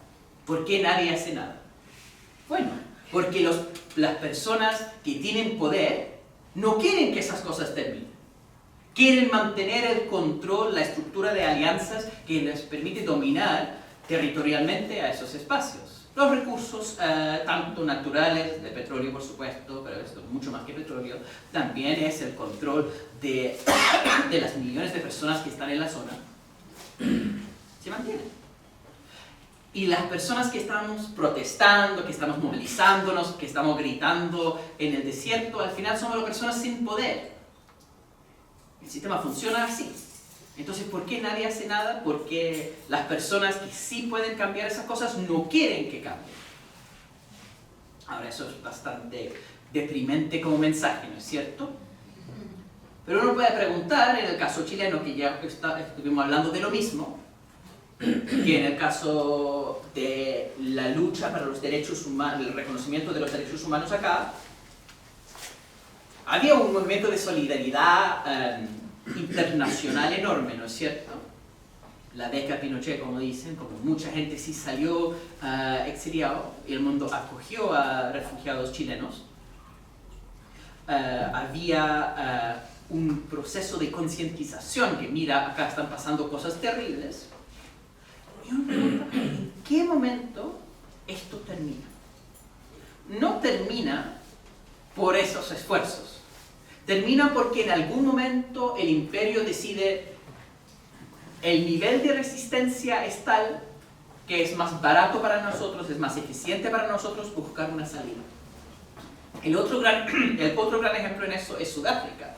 ¿por qué nadie hace nada? Bueno, porque las personas que tienen poder no quieren que esas cosas terminen. Quieren mantener el control, la estructura de alianzas que les permite dominar territorialmente a esos espacios. Los recursos, tanto naturales, de petróleo por supuesto, pero esto es mucho más que petróleo, también es el control de las millones de personas que están en la zona, se mantienen. Y las personas que estamos protestando, que estamos movilizándonos, que estamos gritando en el desierto, al final somos las personas sin poder. El sistema funciona así. Entonces, ¿por qué nadie hace nada? Porque las personas que sí pueden cambiar esas cosas no quieren que cambien. Ahora, eso es bastante deprimente como mensaje, ¿no es cierto? Pero uno puede preguntar, en el caso chileno, que ya estuvimos hablando de lo mismo, que en el caso de la lucha para los derechos humanos, el reconocimiento de los derechos humanos acá, había un movimiento de solidaridad internacional enorme, ¿no es cierto? La beca Pinochet, como dicen, como mucha gente sí salió exiliado y el mundo acogió a refugiados chilenos. Había un proceso de concientización que, mira, acá están pasando cosas terribles. Y uno pregunta, ¿en qué momento esto termina? No termina por esos esfuerzos. Termina porque en algún momento el imperio decide el nivel de resistencia es tal que es más barato para nosotros, es más eficiente para nosotros buscar una salida. El otro gran ejemplo en eso es Sudáfrica.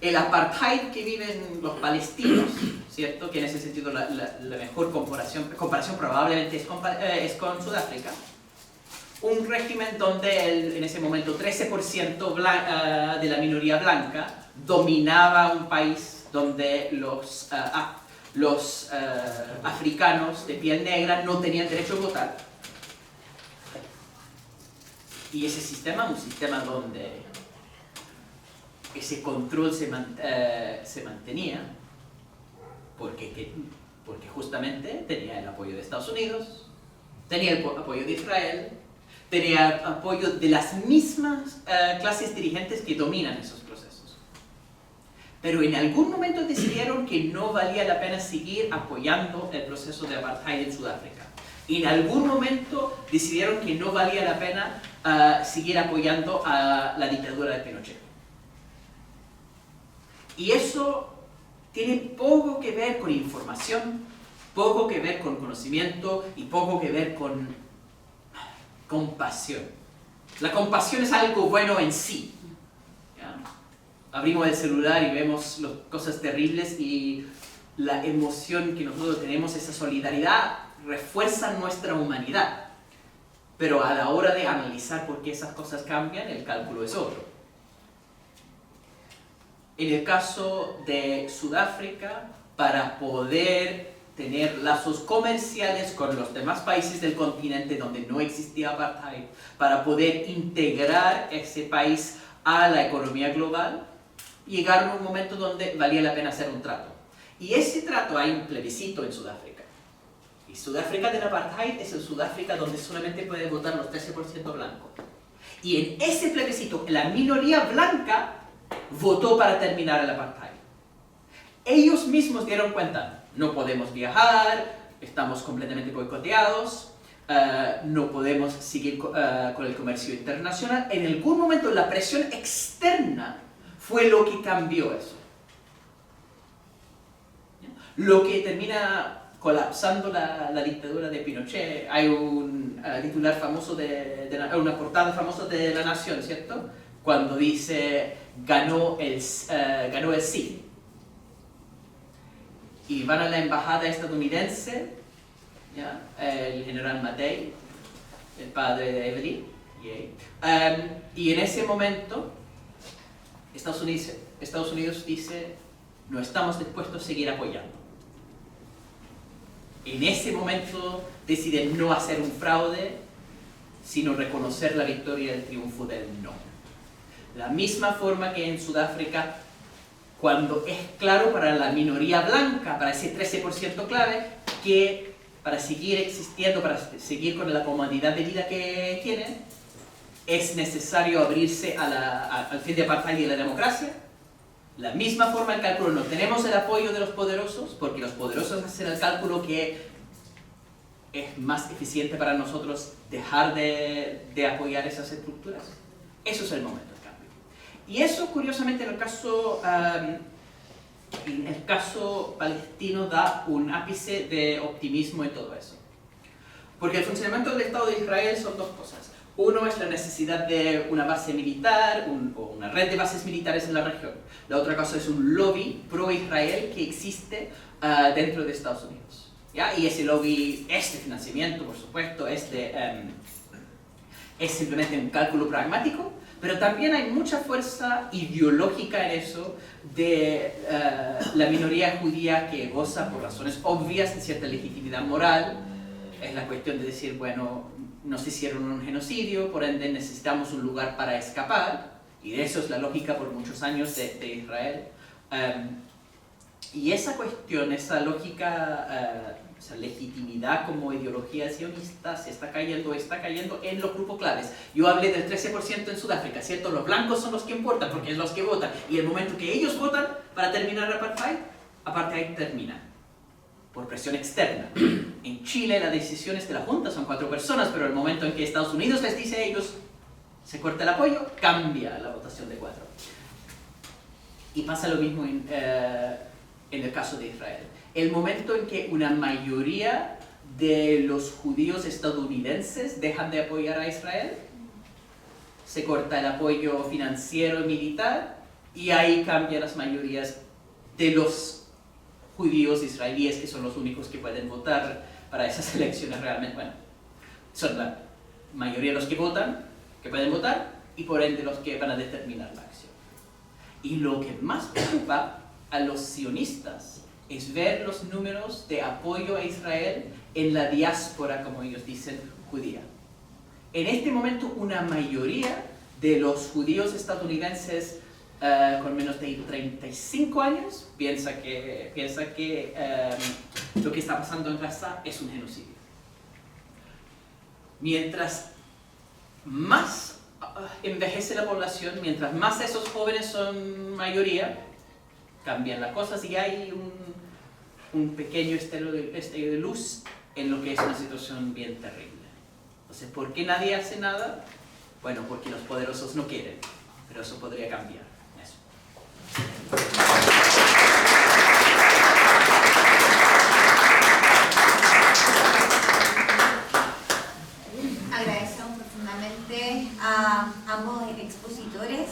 El apartheid que viven los palestinos, ¿cierto? Que en ese sentido la mejor comparación probablemente es con Sudáfrica. Un régimen donde en ese momento 13% de la minoría blanca dominaba un país donde los africanos de piel negra no tenían derecho a votar. Y ese sistema, un sistema donde ese control se mantenía porque justamente tenía el apoyo de Estados Unidos, tenía el apoyo de Israel, tenía el apoyo de las mismas clases dirigentes que dominan esos procesos. Pero en algún momento decidieron que no valía la pena seguir apoyando el proceso de apartheid en Sudáfrica. Y en algún momento decidieron que no valía la pena seguir apoyando a la dictadura de Pinochet. Y eso tiene poco que ver con información, poco que ver con conocimiento y poco que ver con compasión. La compasión es algo bueno en sí. ¿Ya? Abrimos el celular y vemos las cosas terribles y la emoción que nosotros tenemos, esa solidaridad, refuerzan nuestra humanidad. Pero a la hora de analizar por qué esas cosas cambian, el cálculo es otro. En el caso de Sudáfrica, para poder tener lazos comerciales con los demás países del continente donde no existía apartheid, para poder integrar ese país a la economía global, llegaron a un momento donde valía la pena hacer un trato. Y ese trato, hay un plebiscito en Sudáfrica. Y Sudáfrica del apartheid es el Sudáfrica donde solamente pueden votar los 13% blancos. Y en ese plebiscito, la minoría blanca votó para terminar el apartheid. Ellos mismos dieron cuenta, no podemos viajar, estamos completamente boicoteados, no podemos seguir con el comercio internacional. En algún momento la presión externa fue lo que cambió eso. Lo que termina colapsando la dictadura de Pinochet. Hay un titular famoso, una portada famosa de La Nación, ¿cierto? Cuando dice, ganó el sí. Y van a la embajada estadounidense, ¿ya? El general Matei, el padre de Evelyn, y en ese momento Estados Unidos dice, no estamos dispuestos a seguir apoyando. En ese momento deciden no hacer un fraude, sino reconocer la victoria y el triunfo del no. La misma forma que en Sudáfrica, cuando es claro para la minoría blanca, para ese 13% clave, que para seguir existiendo, para seguir con la comodidad de vida que tienen, es necesario abrirse al fin de apartheid y la democracia. La misma forma el cálculo, no tenemos el apoyo de los poderosos, porque los poderosos hacen el cálculo que es más eficiente para nosotros dejar de apoyar esas estructuras. Eso es el momento del cambio. Y eso, curiosamente, en el caso palestino da un ápice de optimismo en todo eso. Porque el funcionamiento del Estado de Israel son dos cosas. Uno es la necesidad de una base militar, o una red de bases militares en la región. La otra cosa es un lobby pro-Israel que existe dentro de Estados Unidos. ¿Ya? Y ese lobby, este financiamiento, por supuesto, es simplemente un cálculo pragmático, pero también hay mucha fuerza ideológica en eso de la minoría judía que goza por razones obvias de cierta legitimidad moral. Es la cuestión de decir, bueno, nos hicieron un genocidio, por ende necesitamos un lugar para escapar, y eso es la lógica por muchos años de Israel. Y esa cuestión, esa lógica, esa legitimidad como ideología sionista está cayendo en los grupos claves. Yo hablé del 13% en Sudáfrica, ¿cierto? Los blancos son los que importan, porque es los que votan, y el momento que ellos votan para terminar el apartheid termina. Por presión externa. En Chile las decisiones de la Junta son 4 personas, pero el momento en que Estados Unidos les dice a ellos se corta el apoyo, cambia la votación de 4. Y pasa lo mismo en el caso de Israel. El momento en que una mayoría de los judíos estadounidenses dejan de apoyar a Israel, se corta el apoyo financiero y militar, y ahí cambian las mayorías de los judíos israelíes, que son los únicos que pueden votar para esas elecciones realmente. Bueno, son la mayoría de los que votan, que pueden votar, y por ende los que van a determinar la acción. Y lo que más preocupa a los sionistas es ver los números de apoyo a Israel en la diáspora, como ellos dicen, judía. En este momento, una mayoría de los judíos estadounidenses con menos de 35 años piensa que lo que está pasando en Gaza es un genocidio. Mientras más envejece la población, mientras más esos jóvenes son mayoría, cambian las cosas y hay un pequeño destello de luz en lo que es una situación bien terrible. Entonces, ¿por qué nadie hace nada? Bueno, porque los poderosos no quieren, pero eso podría cambiar. Agradecemos profundamente a ambos expositores.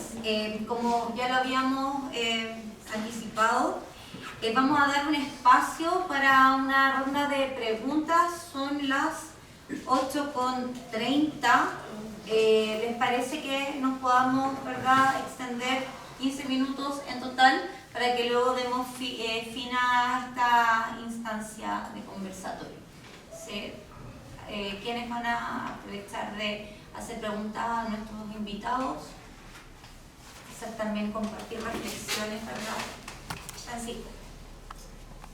Como ya lo habíamos anticipado, Vamos a dar un espacio para una ronda de preguntas. Son las 8:30. ¿Les parece que nos podamos, verdad, extender 15 minutos en total para que luego demos fin a esta instancia de conversatorio? ¿Quiénes van a aprovechar de hacer preguntas a nuestros invitados? Quizás también compartir reflexiones, ¿verdad? Francisco.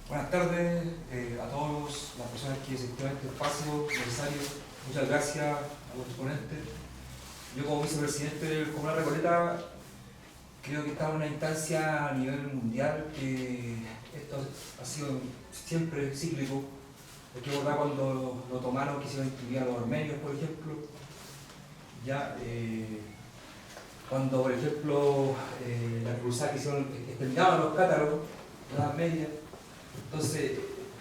Buenas tardes a todas las personas que asistieron a este espacio necesario. Muchas gracias a los ponentes. Yo como vicepresidente del Comunal Recoleta creo que estamos en una instancia a nivel mundial que esto ha sido siempre cíclico. Hay que recordar cuando los otomanos quisieron incluir a los armenios, por ejemplo. Cuando, por ejemplo, la cruzada quisieron exterminar a los cátaros, la Edad Media. Entonces,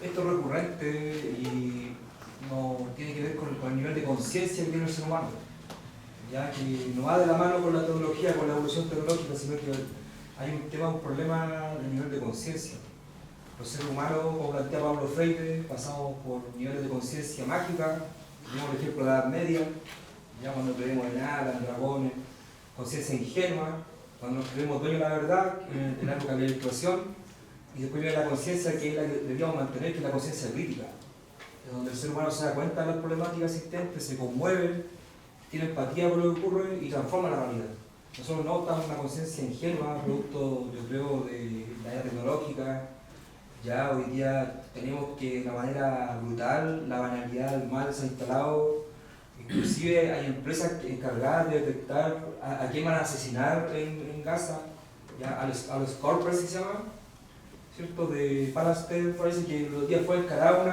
esto es recurrente y no tiene que ver con el nivel de conciencia que tiene el ser humano, ya que no va de la mano con la tecnología, con la evolución tecnológica, sino que hay un problema de nivel de conciencia. Los seres humanos, como plantea Pablo Freire, pasamos por niveles de conciencia mágica, tenemos por ejemplo la Edad Media, ya cuando creemos en hadas, en dragones, conciencia ingenua, cuando nos creemos dueños de la verdad, en la época de la ilustración. Y después viene la conciencia que es la que debíamos mantener, que es la conciencia crítica, es donde el ser humano se da cuenta de las problemáticas existentes, se conmueve, tiene empatía por lo que ocurre y transforma la realidad. Nosotros no estamos en una conciencia ingenua, producto, yo creo, de la era tecnológica. Ya hoy día tenemos que de una manera brutal la banalidad del mal se ha instalado. Inclusive hay empresas encargadas de detectar a quién van a asesinar en Gaza, ya a los corporate se llama, ¿cierto? De Palestine, parece que los días fue encarada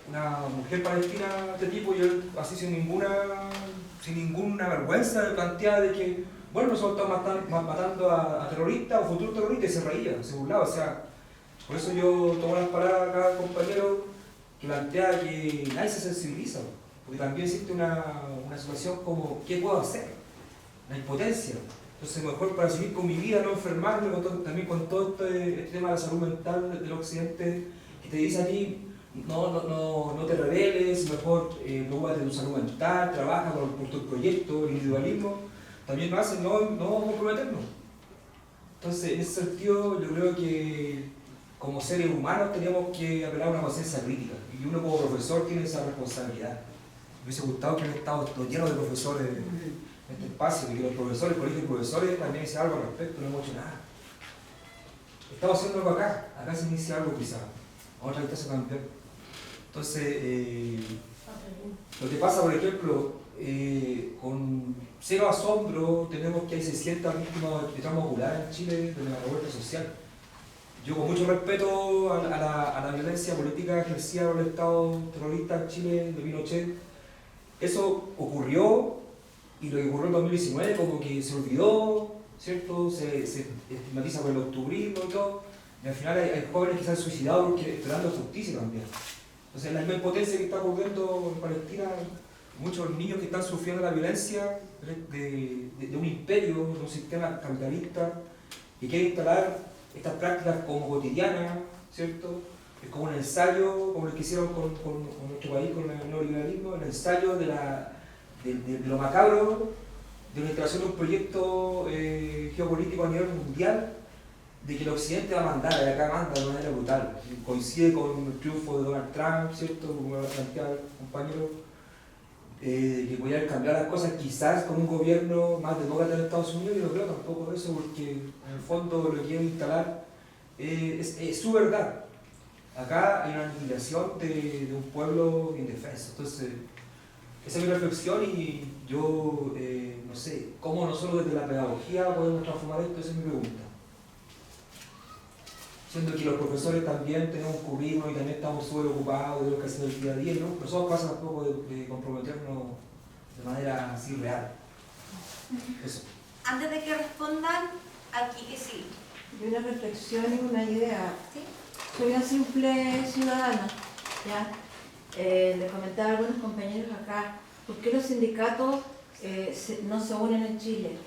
una mujer palestina de este tipo y él así sin ninguna vergüenza de plantear de que, bueno, nosotros estamos matando a terroristas o futuros terroristas, y se reía, se burlaba. O sea, por eso yo tomo las palabras acá del compañero que plantea que nadie se sensibiliza, porque también existe una situación como, ¿qué puedo hacer? La impotencia. Entonces, mejor para seguir con mi vida, no enfermarme, también con todo este tema de la salud mental del occidente, que te dice a ti, no te rebeles, mejor preocúpate de tu salud mental, trabaja por tu proyecto, el individualismo, también nos hace no comprometernos. Entonces, en ese sentido, yo creo que como seres humanos tenemos que apelar a una conciencia crítica, y uno como profesor tiene esa responsabilidad. Me hubiese gustado que hubiera estado lleno de profesores en este espacio, y que los profesores, colegios de profesores también dicen algo al respecto, no hemos hecho nada. Estamos haciendo algo acá se inicia algo quizás, otra instancia también. Entonces, lo que pasa, por ejemplo, con cero asombro tenemos que hay 600 víctimas de trauma ocular en Chile de la revuelta social. Yo con mucho respeto a la violencia política ejercida por el Estado terrorista en Chile de Pinochet, eso ocurrió y lo que ocurrió en 2019 como que se olvidó, ¿cierto? Se estigmatiza por el octubrismo y todo, y al final hay jóvenes que se han suicidado porque esperando justicia también. Entonces la misma impotencia que está ocurriendo en Palestina, muchos niños que están sufriendo la violencia de un imperio, de un sistema capitalista que quiere instalar estas prácticas como cotidianas, ¿cierto? Es como un ensayo, como el que hicieron con nuestro país, con el neoliberalismo, el ensayo de lo macabro, de la instalación de un proyecto geopolítico a nivel mundial, de que el occidente va a mandar, y acá manda de manera brutal. Coincide con el triunfo de Donald Trump, ¿cierto? Como lo planteaba el compañero, que podrían cambiar las cosas quizás con un gobierno más demócrata de Estados Unidos. Yo no creo tampoco eso, porque en el fondo lo que quieren instalar es su verdad. Acá hay una aniquilación de un pueblo indefenso. Entonces, esa es mi reflexión y yo no sé, ¿cómo nosotros desde la pedagogía podemos transformar esto? Esa es mi pregunta. Siendo que los profesores también tenemos un currículum y también estamos súper ocupados de lo que hacemos el día a día, ¿no? Pero eso pasa un poco de comprometernos de manera así real. Eso. Antes de que respondan, aquí que sí. Yo una reflexión y una idea. ¿Sí? Soy una simple ciudadana, ¿ya? Le comentaba a algunos compañeros acá, ¿por qué los sindicatos no se unen en Chile?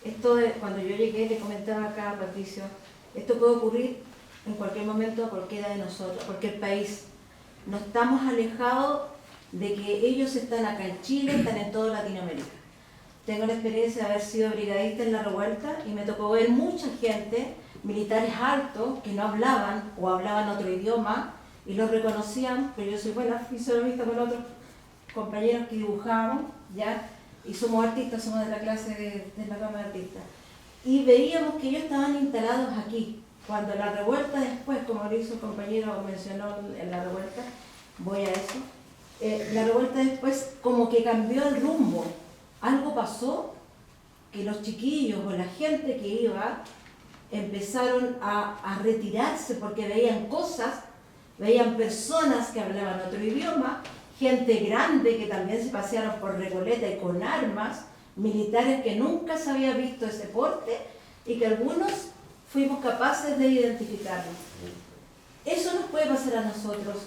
Esto de, cuando yo llegué, le comentaba acá a Patricio, Esto puede ocurrir en cualquier momento a cualquiera de nosotros, a cualquier país. No estamos alejados de que ellos están acá en Chile, están en toda Latinoamérica. Tengo la experiencia de haber sido brigadista en la revuelta y me tocó ver mucha gente, militares altos, que no hablaban o hablaban otro idioma y los reconocían, pero yo soy buena fisonomista con otros compañeros que dibujamos, ¿ya? Y somos artistas, somos de la clase de la Cámara de Artistas. Y veíamos que ellos estaban instalados aquí. Cuando la revuelta después, como lo hizo el compañero, mencionó en la revuelta, voy a eso, la revuelta después como que cambió el rumbo. Algo pasó que los chiquillos o la gente que iba empezaron a retirarse porque veían cosas, veían personas que hablaban otro idioma, gente grande que también se pasearon por Recoleta y con armas, militares que nunca se había visto ese porte y que algunos fuimos capaces de identificarlos. Eso nos puede pasar a nosotros,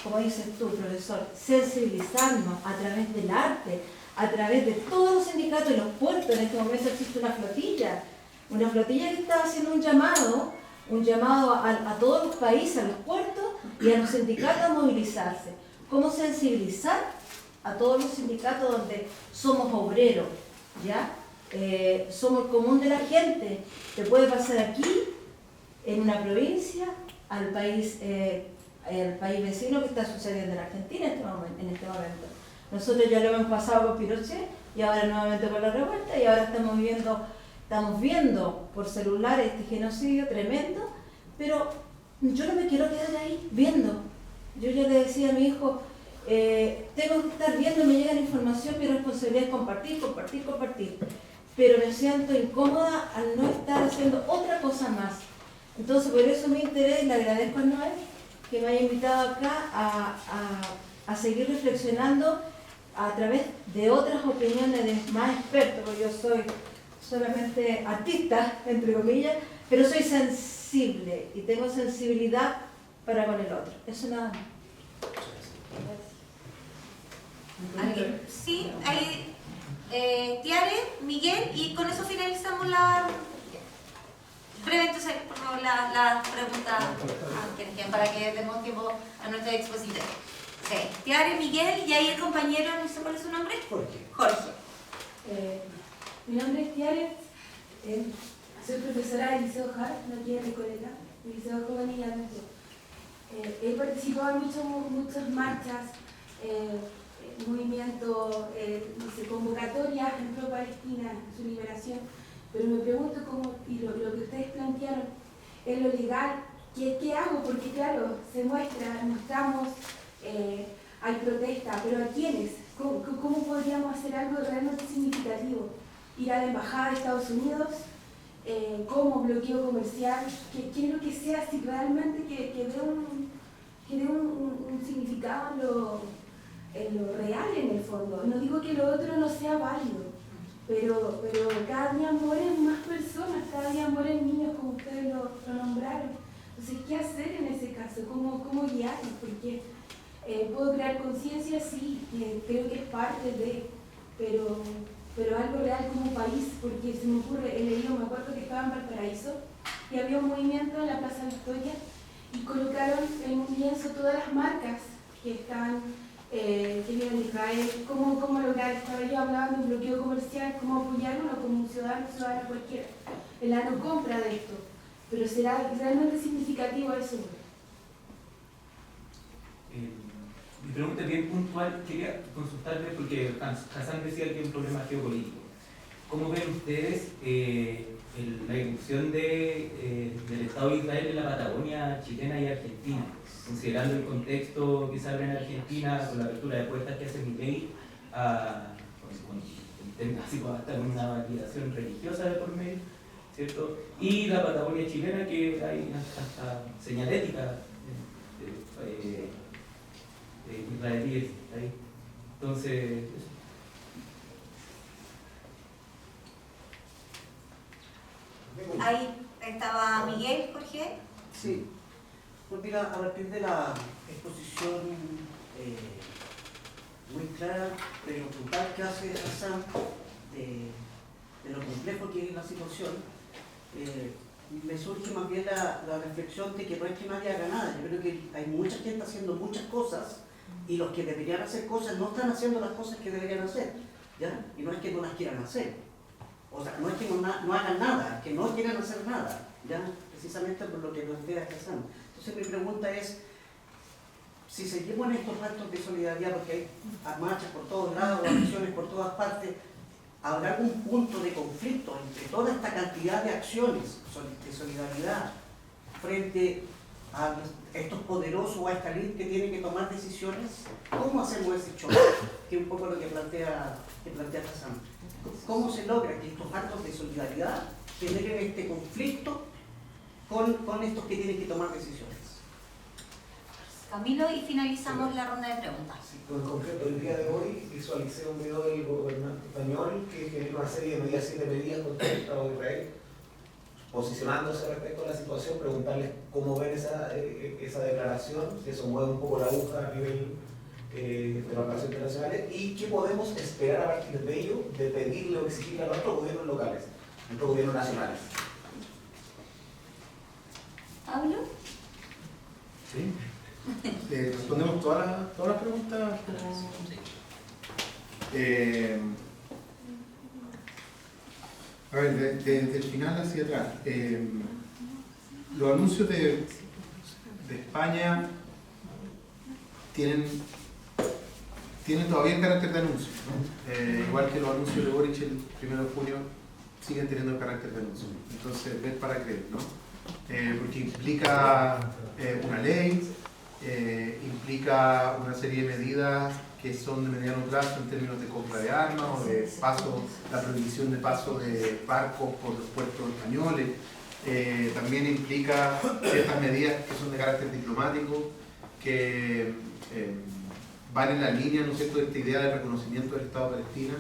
como dices tú, profesor, sensibilizarnos a través del arte, a través de todos los sindicatos y los puertos. En este momento existe una flotilla que está haciendo un llamado a todos los países, a los puertos y a los sindicatos a movilizarse. ¿Cómo sensibilizar a todos los sindicatos donde somos obreros? ¿Ya? Somos el común de la gente. Te puede pasar aquí, en una provincia, al país vecino que está sucediendo en Argentina en este momento. Nosotros ya lo hemos pasado con Pinochet y ahora nuevamente con la revuelta y ahora estamos viendo por celular este genocidio tremendo, pero yo no me quiero quedar ahí viendo. Yo ya le decía a mi hijo, tengo que estar viendo, me llega la información, mi responsabilidad es compartir, pero me siento incómoda al no estar haciendo otra cosa más. Entonces por eso me interesa y le agradezco a Noel que me haya invitado acá a seguir reflexionando a través de otras opiniones de más expertos, porque yo soy solamente artista, entre comillas, pero soy sensible y tengo sensibilidad para con el otro. Eso nada más. ¿Alguien? Sí, ahí Tiare, Miguel, y con eso finalizamos la breve, entonces, por favor, la pregunta para que demos tiempo a nuestro expositor. Sí, Tiare, Miguel, y ahí el compañero, no sé cuál es su nombre. Jorge. Mi nombre es Tiare, soy profesora del Liceo Hart, no aquí en Recoleta, el Liceo Joven y Adulto. He participado en muchas marchas, movimientos, convocatorias en pro Palestina, en su liberación, pero me pregunto cómo, y lo que ustedes plantearon, en lo legal, ¿qué hago? Porque claro, mostramos, hay protesta, pero ¿a quiénes? ¿Cómo podríamos hacer algo realmente significativo? Ir a la Embajada de Estados Unidos, como bloqueo comercial, que lo que sea, si realmente que dé un significado en lo real en el fondo. No digo que lo otro no sea válido, pero cada día mueren más personas, cada día mueren niños como ustedes lo nombraron. Entonces, ¿qué hacer en ese caso? ¿Cómo guiarnos? Porque puedo crear conciencia, sí, creo que es parte de, pero algo real como país, porque se me ocurre, he leído, me acuerdo que estaba en Valparaíso y había un movimiento en la Plaza Victoria y colocaron en un lienzo todas las marcas que estaban, que viven en Israel, cómo lograr, estaba yo hablando de un bloqueo comercial, cómo apoyarlo como un ciudadano cualquiera, en la no compra de esto, pero será realmente significativo eso. Mi pregunta es bien puntual, quería consultarle porque Hassan decía que hay un problema geopolítico. ¿Cómo ven ustedes la irrupción del Estado de Israel en la Patagonia chilena y argentina, considerando el contexto que se abre en Argentina con la apertura de puertas que hace Milei, hasta con una validación religiosa de por medio, ¿cierto? Y la Patagonia chilena, que hay hasta señalética israelíes ahí. Entonces, Ahí estaba Miguel, Jorge. Sí, pues mira, a partir de la exposición muy clara, brutal que hace Hassan de lo complejo que es la situación, me surge más bien la reflexión de que no es que nadie haga nada. Yo creo que hay mucha gente haciendo muchas cosas y los que deberían hacer cosas no están haciendo las cosas que deberían hacer, ¿ya? Y no es que no las quieran hacer. O sea, no es que no hagan nada, es que no quieran hacer nada, ¿ya? Precisamente por lo que plantea Hassan. Entonces mi pregunta es, si seguimos en estos actos de solidaridad, porque hay marchas por todos lados, acciones por todas partes, ¿habrá algún punto de conflicto entre toda esta cantidad de acciones de solidaridad frente a estos poderosos o a esta élite que tienen que tomar decisiones? ¿Cómo hacemos ese choque? Que es un poco lo que plantea Hassan. ¿Cómo se logra que estos actos de solidaridad generen este conflicto con estos que tienen que tomar decisiones? Camilo, y finalizamos la ronda de preguntas. Sí, en concreto, el día de hoy visualicé un video del gobernante español que generó una serie de medidas, 7 medidas contra el Estado de Israel, posicionándose respecto a la situación, preguntarles cómo ven esa declaración, si eso mueve un poco la aguja a nivel de las relaciones internacionales, y qué podemos esperar a partir de ello de pedirle o exigirle a nuestros gobiernos locales, a nuestros gobiernos nacionales. ¿Pablo? Sí. Respondemos todas las preguntas. A ver, desde el final hacia atrás. Los anuncios de España tienen todavía el carácter de anuncio, ¿no? Igual que los anuncios de Boric el 1 de junio siguen teniendo el carácter de anuncio. Entonces, ver para creer, ¿no? Porque implica una ley, implica una serie de medidas que son de mediano plazo en términos de compra de armas o de la prohibición de paso de barcos por los puertos españoles. También implica ciertas medidas que son de carácter diplomático, que van en la línea, ¿no es cierto?, de esta idea de reconocimiento del Estado de Palestina,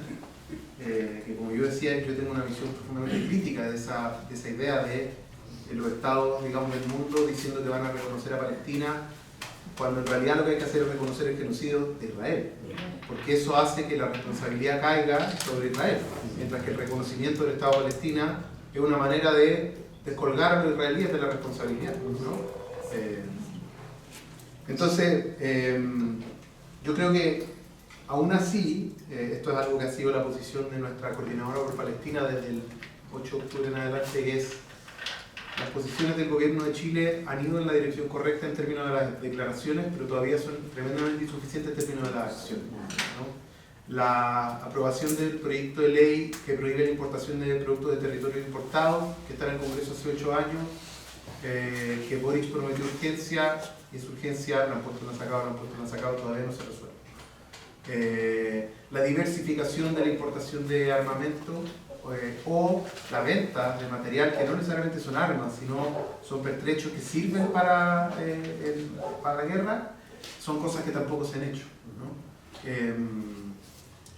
que como yo decía, yo tengo una visión profundamente crítica de esa idea de los estados, digamos, del mundo diciendo que van a reconocer a Palestina, cuando en realidad lo que hay que hacer es reconocer el genocidio de Israel, porque eso hace que la responsabilidad caiga sobre Israel, mientras que el reconocimiento del Estado de Palestina es una manera de descolgar a los israelíes de la responsabilidad, ¿no? Entonces, yo creo que aún así, esto es algo que ha sido la posición de nuestra coordinadora por Palestina desde el 8 de octubre en adelante, que es: las posiciones del gobierno de Chile han ido en la dirección correcta en términos de las declaraciones, pero todavía son tremendamente insuficientes en términos de las acciones, ¿no? La aprobación del proyecto de ley que prohíbe la importación de productos de territorio importados, que está en el Congreso hace 8 años, que Boric prometió urgencia, y esa urgencia la han puesto, la han sacado, todavía no se resuelve. La diversificación de la importación de armamento, o la venta de material que no necesariamente son armas, sino son pertrechos que sirven para la guerra, son cosas que tampoco se han hecho, ¿no?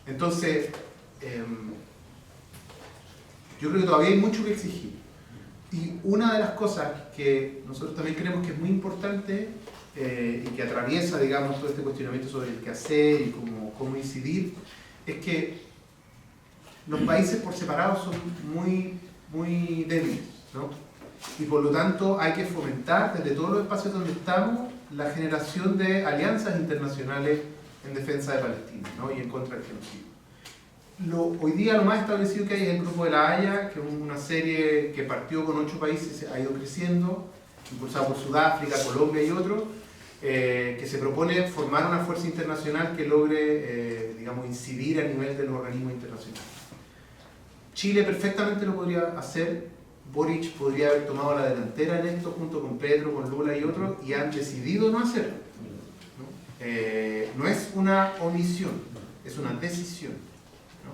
Entonces, yo creo que todavía hay mucho que exigir. Y una de las cosas que nosotros también creemos que es muy importante y que atraviesa, digamos, todo este cuestionamiento sobre el qué hacer y cómo incidir, es que los países por separado son muy débiles, ¿no? Y por lo tanto hay que fomentar desde todos los espacios donde estamos la generación de alianzas internacionales en defensa de Palestina, ¿no? Y en contra del genocidio. Hoy día lo más establecido que hay es el Grupo de la Haya, que es una serie que partió con 8 países, ha ido creciendo, impulsada por Sudáfrica, Colombia y otros, que se propone formar una fuerza internacional que logre, digamos, incidir a nivel de los organismos internacionales. Chile perfectamente lo podría hacer. Boric podría haber tomado la delantera en esto junto con Pedro, con Lula y otros, y han decidido no hacerlo, ¿no? No es una omisión, es una decisión, ¿no?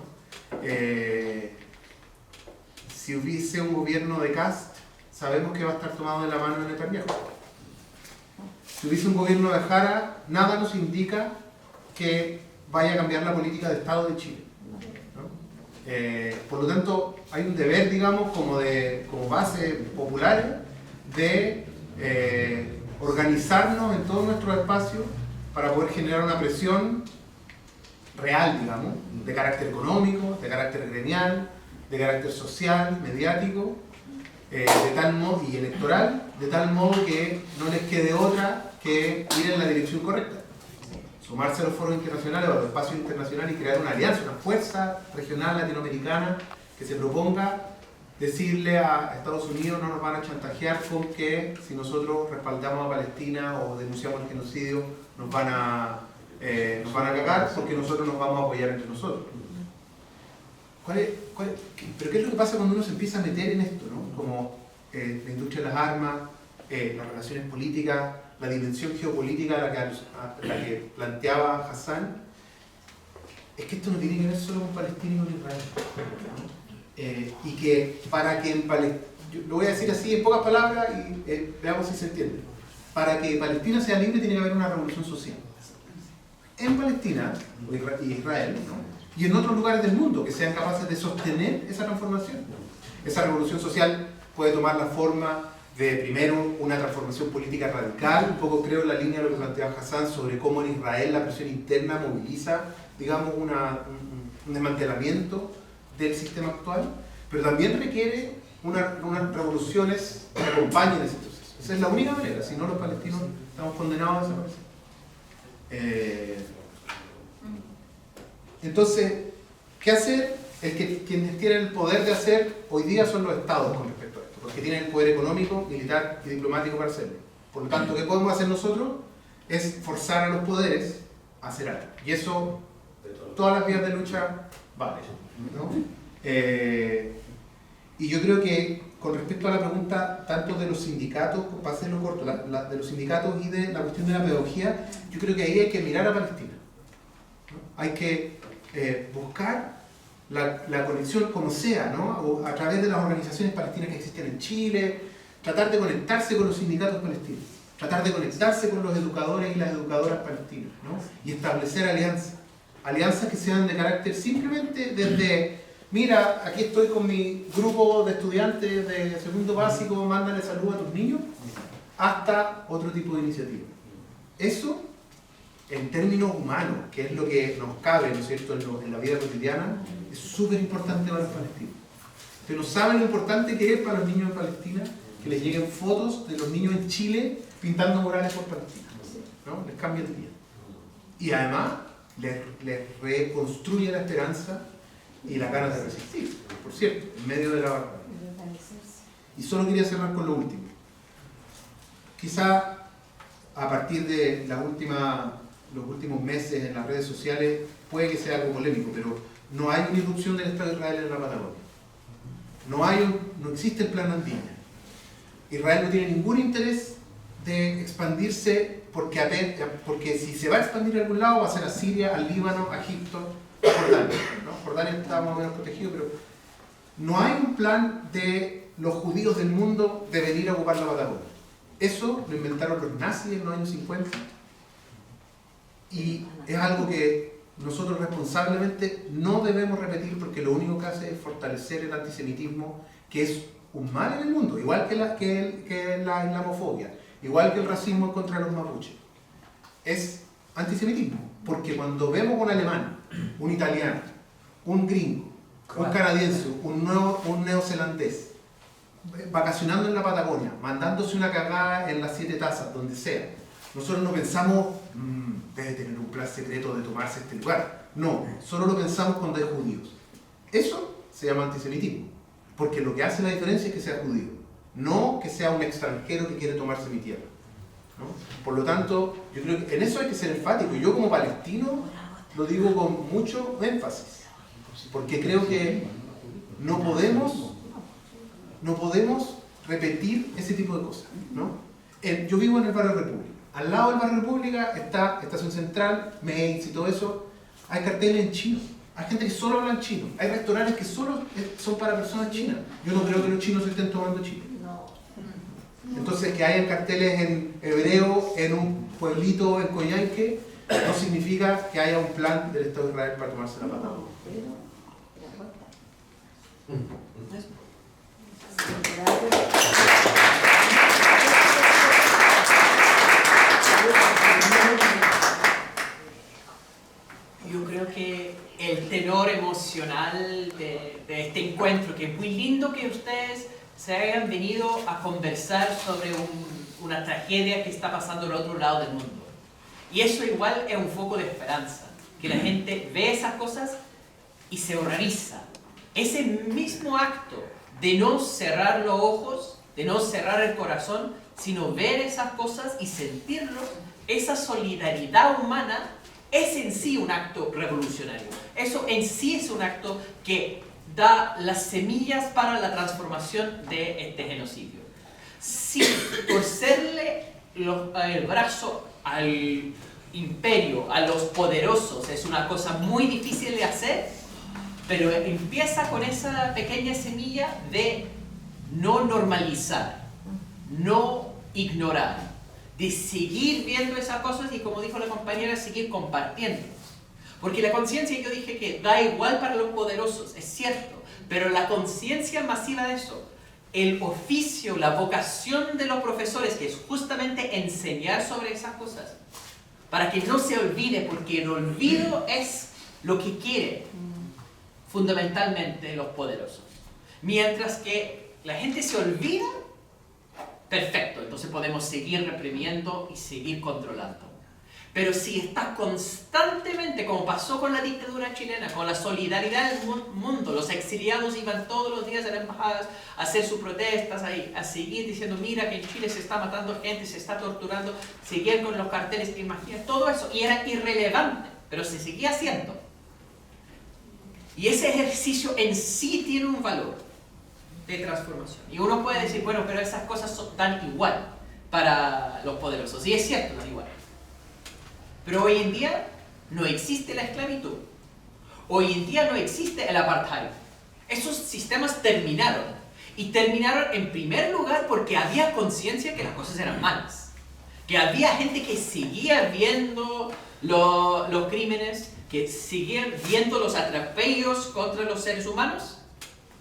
Si hubiese un gobierno de Kast, sabemos que va a estar tomado de la mano de Netanyahu. Si hubiese un gobierno de Jara, nada nos indica que vaya a cambiar la política de Estado de Chile. Por lo tanto, hay un deber, digamos, como base popular de organizarnos en todos nuestros espacios para poder generar una presión real, digamos, de carácter económico, de carácter gremial, de carácter social, mediático, de tal modo, y electoral, de tal modo que no les quede otra que ir en la dirección correcta. Sumarse a los foros internacionales o a los espacios internacionales y crear una alianza, una fuerza regional latinoamericana que se proponga decirle a Estados Unidos: no nos van a chantajear con que si nosotros respaldamos a Palestina o denunciamos el genocidio nos van a cagar porque nosotros nos vamos a apoyar entre nosotros. Pero ¿qué es lo que pasa cuando uno se empieza a meter en esto, ¿no? Como la industria de las armas, las relaciones políticas, la dimensión geopolítica a la que planteaba Hassan? Es que esto no tiene que ver solo con Palestina y con Israel, ¿no? Y que para que en Palestina, lo voy a decir así en pocas palabras y veamos si se entiende. Para que Palestina sea libre tiene que haber una revolución social. En Palestina y Israel, ¿no? Y en otros lugares del mundo que sean capaces de sostener esa transformación. Esa revolución social puede tomar la forma de, primero, una transformación política radical, un poco creo en la línea de lo que planteaba Hassan sobre cómo en Israel la presión interna moviliza, digamos, un desmantelamiento del sistema actual, pero también requiere unas revoluciones que acompañen ese proceso. Esa es la única manera, si no los palestinos estamos condenados a desaparecer. Entonces, ¿qué hacer? Quienes tienen el poder de hacer hoy día son los estados con respecto a esto, porque tienen el poder económico, militar y diplomático para hacerlo. Por lo tanto, ¿qué podemos hacer nosotros? Es forzar a los poderes a hacer algo. Y eso, todas las vías de lucha valen, ¿no? Y yo creo que con respecto a la pregunta tanto de los sindicatos, para hacerlo corto, de los sindicatos y de la cuestión de la pedagogía, yo creo que ahí hay que mirar a Palestina, ¿no? Hay que buscar la conexión como sea, ¿no? O a través de las organizaciones palestinas que existen en Chile, tratar de conectarse con los sindicatos palestinos, tratar de conectarse con los educadores y las educadoras palestinas, ¿no? Y establecer alianzas que sean de carácter simplemente desde: mira, aquí estoy con mi grupo de estudiantes de segundo básico, mándale salud a tus niños, hasta otro tipo de iniciativa. Eso, en términos humanos, que es lo que nos cabe, ¿no es cierto?, en la vida cotidiana, es súper importante para los palestinos. Ustedes no saben lo importante que es para los niños de Palestina que les lleguen fotos de los niños en Chile pintando murales por Palestina, ¿no? Les cambia el día. Y además, les reconstruye la esperanza y las ganas de resistir, por cierto, en medio de la barbarie. Y solo quería cerrar con lo último. Quizá a partir de los últimos meses en las redes sociales puede que sea algo polémico, pero no hay una irrupción del Estado de Israel en la Patagonia. No existe el plan andino. Israel no tiene ningún interés de expandirse porque si se va a expandir a algún lado va a ser a Siria, al Líbano, a Egipto, a Jordania, ¿no? Jordania está más o menos protegido, pero no hay un plan de los judíos del mundo de venir a ocupar la Patagonia. Eso lo inventaron los nazis en los años 50 y es algo que nosotros responsablemente no debemos repetir, porque lo único que hace es fortalecer el antisemitismo, que es un mal en el mundo, igual que la islamofobia, igual que el racismo contra los mapuches. Es antisemitismo, porque cuando vemos un alemán, un italiano, un gringo, un canadiense, un neozelandés vacacionando en la Patagonia, mandándose una cagada en las 7 tazas, donde sea, nosotros no pensamos debe tener un plan secreto de tomarse este lugar. No, solo lo pensamos cuando hay judíos. Eso se llama antisemitismo, porque lo que hace la diferencia es que sea judío, no que sea un extranjero que quiere tomarse mi tierra, ¿no? Por lo tanto, yo creo que en eso hay que ser enfático. Yo como palestino lo digo con mucho énfasis, porque creo que no podemos repetir ese tipo de cosas, ¿no? Yo vivo en el barrio República. Al lado del barrio República está Estación Central, Mainz y todo eso. Hay carteles en chino. Hay gente que solo habla en chino. Hay restaurantes que solo son para personas chinas. Yo no creo que los chinos se estén tomando chino. Entonces, que hayan carteles en hebreo en un pueblito en Coyhaique no significa que haya un plan del Estado de Israel para tomarse la Patagonia. Yo creo que el tenor emocional de este encuentro, que es muy lindo que ustedes se hayan venido a conversar sobre una tragedia que está pasando al otro lado del mundo. Y eso igual es un foco de esperanza, que la gente ve esas cosas y se horroriza. Ese mismo acto de no cerrar los ojos, de no cerrar el corazón, sino ver esas cosas y sentirlo, esa solidaridad humana, es en sí un acto revolucionario. Eso en sí es un acto que da las semillas para la transformación de este genocidio. Si torcerle el brazo al imperio, a los poderosos, es una cosa muy difícil de hacer, pero empieza con esa pequeña semilla de no normalizar, no ignorar, de seguir viendo esas cosas y, como dijo la compañera, seguir compartiendo. Porque la conciencia, yo dije que da igual para los poderosos, es cierto, pero la conciencia masiva de eso, el oficio, la vocación de los profesores, que es justamente enseñar sobre esas cosas, para que no se olvide, porque el olvido es lo que quieren fundamentalmente los poderosos. Mientras que la gente se olvida, perfecto, entonces podemos seguir reprimiendo y seguir controlando. Pero si está constantemente, como pasó con la dictadura chilena, con la solidaridad del mundo, los exiliados iban todos los días a las embajadas a hacer sus protestas, a seguir diciendo, mira que en Chile se está matando gente, se está torturando, seguir con los carteles, imagina, todo eso, y era irrelevante, pero se seguía haciendo. Y ese ejercicio en sí tiene un valor de transformación. Y uno puede decir, bueno, pero esas cosas dan igual para los poderosos. Y es cierto, dan igual. Pero hoy en día no existe la esclavitud. Hoy en día no existe el apartheid. Esos sistemas terminaron. Y terminaron en primer lugar porque había conciencia que las cosas eran malas. Que había gente que seguía viendo los crímenes, que seguían viendo los atropellos contra los seres humanos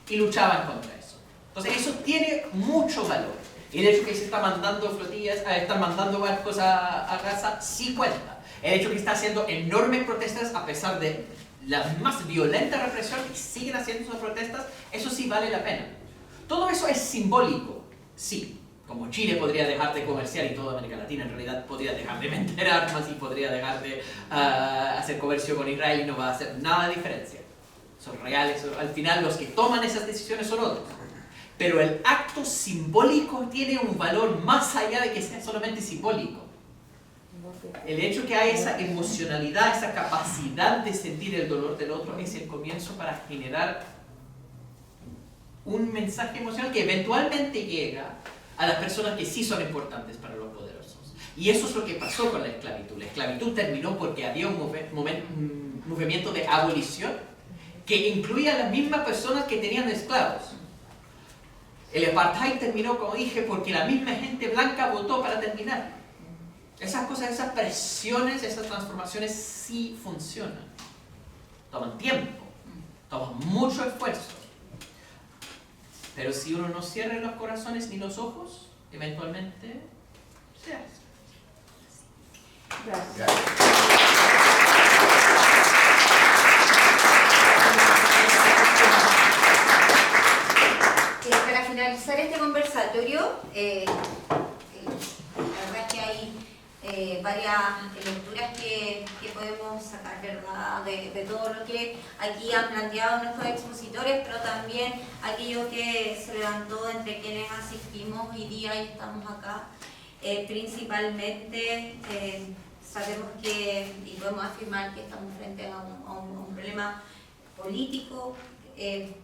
y luchaban contra eso. Entonces eso tiene mucho valor. El hecho que se está mandando flotillas, están mandando barcos a Gaza, sí cuenta. El hecho que está haciendo enormes protestas a pesar de la más violenta represión y siguen haciendo esas protestas, eso sí vale la pena. Todo eso es simbólico, sí. Como Chile podría dejar de comerciar y toda América Latina en realidad podría dejar de vender armas y podría dejar de hacer comercio con Israel y no va a hacer nada de diferencia. Son reales, al final los que toman esas decisiones son otros. Pero el acto simbólico tiene un valor más allá de que sea solamente simbólico. El hecho que hay esa emocionalidad, esa capacidad de sentir el dolor del otro es el comienzo para generar un mensaje emocional que eventualmente llega a las personas que sí son importantes para los poderosos. Y eso es lo que pasó con la esclavitud. La esclavitud terminó porque había un movimiento de abolición que incluía a las mismas personas que tenían esclavos. El apartheid terminó, como dije, porque la misma gente blanca votó para terminar. Esas cosas, esas presiones, esas transformaciones sí funcionan. Toman tiempo, toman mucho esfuerzo. Pero si uno no cierra los corazones ni los ojos, eventualmente se hace. Gracias. Para finalizar este conversatorio, la verdad es que hay varias lecturas que podemos sacar, ¿verdad? De todo lo que aquí han planteado nuestros expositores, pero también aquello que se levantó entre quienes asistimos hoy día y estamos acá. Principalmente sabemos que, y podemos afirmar que estamos frente a un problema político,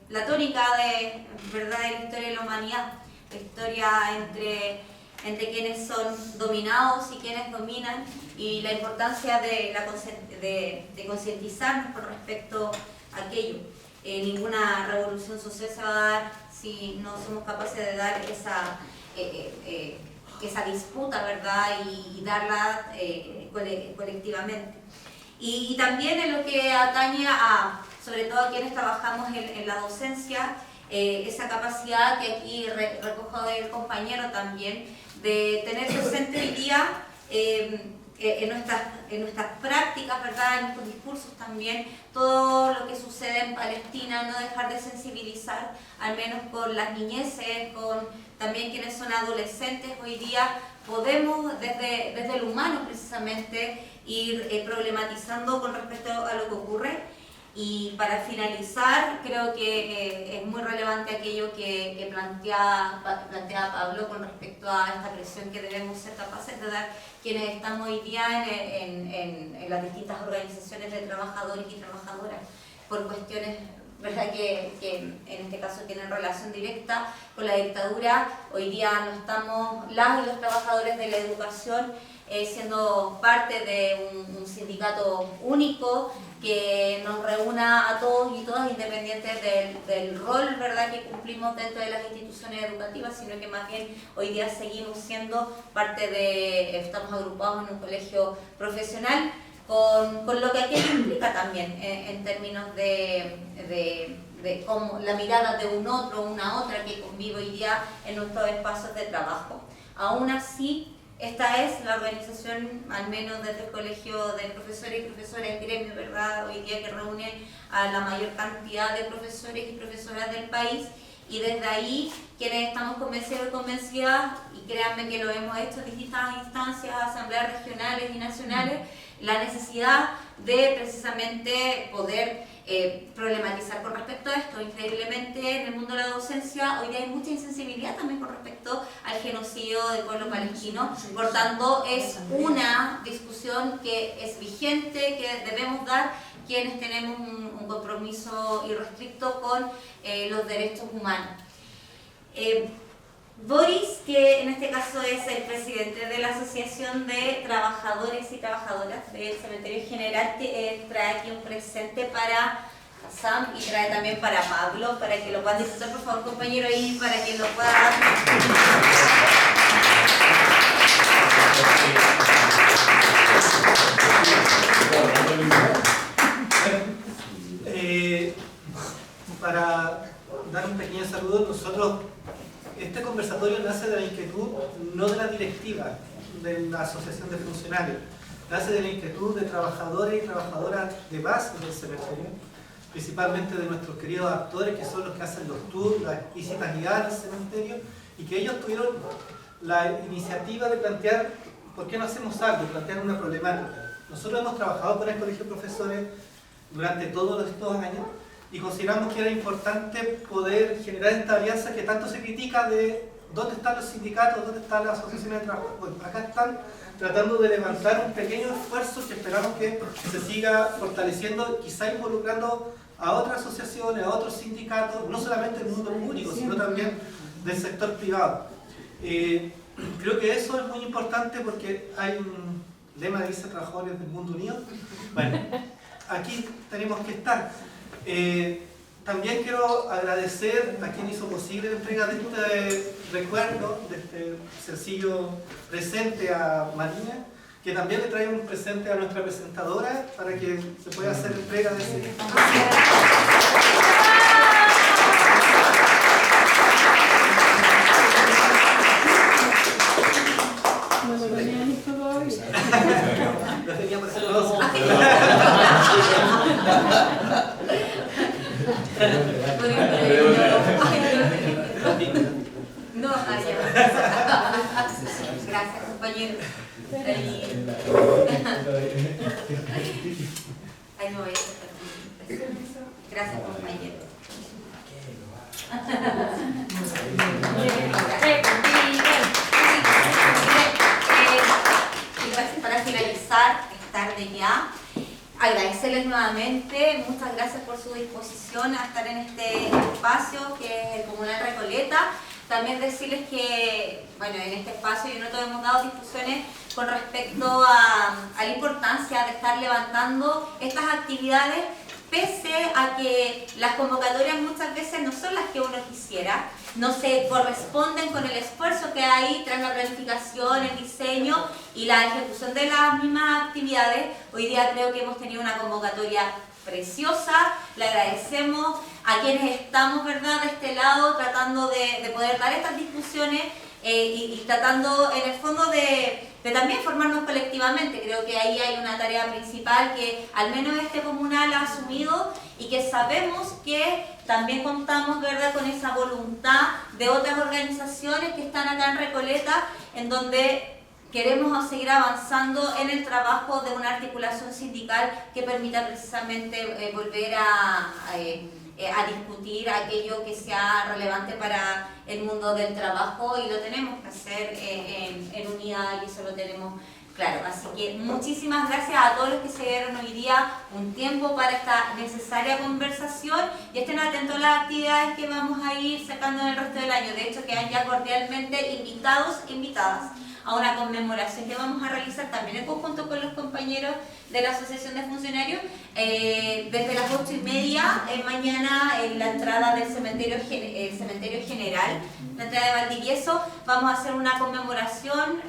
la tónica de, ¿verdad?, de la historia de la humanidad, la historia entre quienes son dominados y quienes dominan, y la importancia de concientizarnos con respecto a aquello. Ninguna revolución social se va a dar si no somos capaces de dar esa disputa, ¿verdad?, y darla colectivamente. Y también en lo que atañe a, sobre todo a quienes trabajamos en la docencia, esa capacidad que aquí recojo del compañero también, de tener presente hoy día en nuestras prácticas, ¿verdad? En nuestros discursos también, todo lo que sucede en Palestina, no dejar de sensibilizar, al menos con las niñeces, con también quienes son adolescentes. Hoy día podemos desde lo humano precisamente ir problematizando con respecto a lo que ocurre. Y para finalizar, creo que es muy relevante aquello que plantea Pablo con respecto a esta presión que debemos ser capaces de dar quienes estamos hoy día en las distintas organizaciones de trabajadores y trabajadoras, por cuestiones, ¿verdad?, que en este caso tienen relación directa con la dictadura. Hoy día no estamos las y los trabajadores de la educación siendo parte de un sindicato único que nos reúna a todos y todas, independientes del rol, ¿verdad?, que cumplimos dentro de las instituciones educativas, sino que más bien hoy día seguimos siendo parte estamos agrupados en un colegio profesional, con lo que aquello implica también en términos de cómo la mirada de un otro, una otra que convive hoy día en nuestros espacios de trabajo. Aún así, esta es la organización, al menos desde el Colegio de Profesores y Profesoras, el gremio, ¿verdad?, hoy día que reúne a la mayor cantidad de profesores y profesoras del país, y desde ahí quienes estamos convencidos y convencidas, y créanme que lo hemos hecho en distintas instancias, asambleas regionales y nacionales, la necesidad de precisamente poder problematizar con respecto a esto. Increíblemente en el mundo de la docencia hoy día hay mucha insensibilidad también con respecto al genocidio del pueblo palestino. Por tanto, es una discusión que es vigente, que debemos dar quienes tenemos un compromiso irrestricto con los derechos humanos. Boris, que en este caso es el presidente de la Asociación de Trabajadores y Trabajadoras del Cementerio General, trae aquí un presente para Sam y trae también para Pablo, para que lo puedan disfrutar, por favor, compañero, y para que lo puedan... Para dar un pequeño saludo, nosotros, este conversatorio nace de la inquietud, no de la directiva de la Asociación de Funcionarios, nace de la inquietud de trabajadores y trabajadoras de base del cementerio, principalmente de nuestros queridos actores, que son los que hacen los tours, las visitas guiadas al cementerio, y que ellos tuvieron la iniciativa de plantear por qué no hacemos algo, plantear una problemática. Nosotros hemos trabajado con el Colegio de Profesores durante todos estos años, y consideramos que era importante poder generar esta alianza que tanto se critica de dónde están los sindicatos, dónde están las asociaciones de trabajo. Bueno, acá están tratando de levantar un pequeño esfuerzo que esperamos que se siga fortaleciendo, quizá involucrando a otras asociaciones, a otros sindicatos, no solamente del mundo público, sino también del sector privado. Creo que eso es muy importante porque hay un lema que dice trabajadores del mundo unido. Bueno, aquí tenemos que estar. También quiero agradecer a quien hizo posible la entrega de este recuerdo, de este sencillo presente a Marina, que también le trae un presente a nuestra presentadora para que se pueda hacer entrega de ese. Lo tenía por hacer dos. No, gracias, compañero. Ay, no voy a hacer. Gracias, compañero. Para finalizar, es tarde ya. Agradecerles nuevamente, muchas gracias por su disposición a estar en este espacio que es el Comunal Recoleta. También decirles que, bueno, en este espacio y en otro hemos dado discusiones con respecto a la importancia de estar levantando estas actividades, pese a que las convocatorias muchas veces no son las que uno quisiera, no se corresponden con el esfuerzo que hay tras la planificación, el diseño y la ejecución de las mismas actividades. Hoy día creo que hemos tenido una convocatoria preciosa, le agradecemos a quienes estamos, ¿verdad?, de este lado tratando de poder dar estas discusiones y tratando en el fondo de pero también formarnos colectivamente. Creo que ahí hay una tarea principal que al menos este comunal ha asumido y que sabemos que también contamos, ¿verdad?, con esa voluntad de otras organizaciones que están acá en Recoleta, en donde queremos seguir avanzando en el trabajo de una articulación sindical que permita precisamente volver a discutir aquello que sea relevante para el mundo del trabajo, y lo tenemos que hacer en unidad, y eso lo tenemos claro. Así que muchísimas gracias a todos los que se dieron hoy día un tiempo para esta necesaria conversación, y estén atentos a las actividades que vamos a ir sacando en el resto del año. De hecho, quedan ya cordialmente invitados, invitadas a una conmemoración que vamos a realizar también en conjunto con los compañeros de la Asociación de Funcionarios desde las 8:30 mañana en la entrada del cementerio general, la entrada de Valdivieso. Vamos a hacer una conmemoración,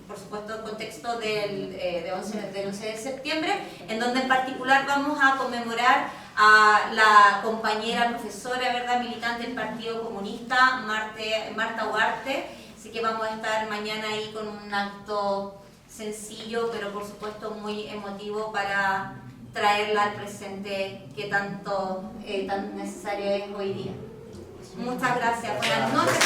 por supuesto en contexto del 11 de septiembre, en donde en particular vamos a conmemorar a la compañera profesora, ¿verdad?, militante del Partido Comunista, Marta Huarte. Así que vamos a estar mañana ahí con un acto sencillo, pero por supuesto muy emotivo, para traerla al presente que tanto tan necesario es hoy día. Muchas gracias. Buenas noches.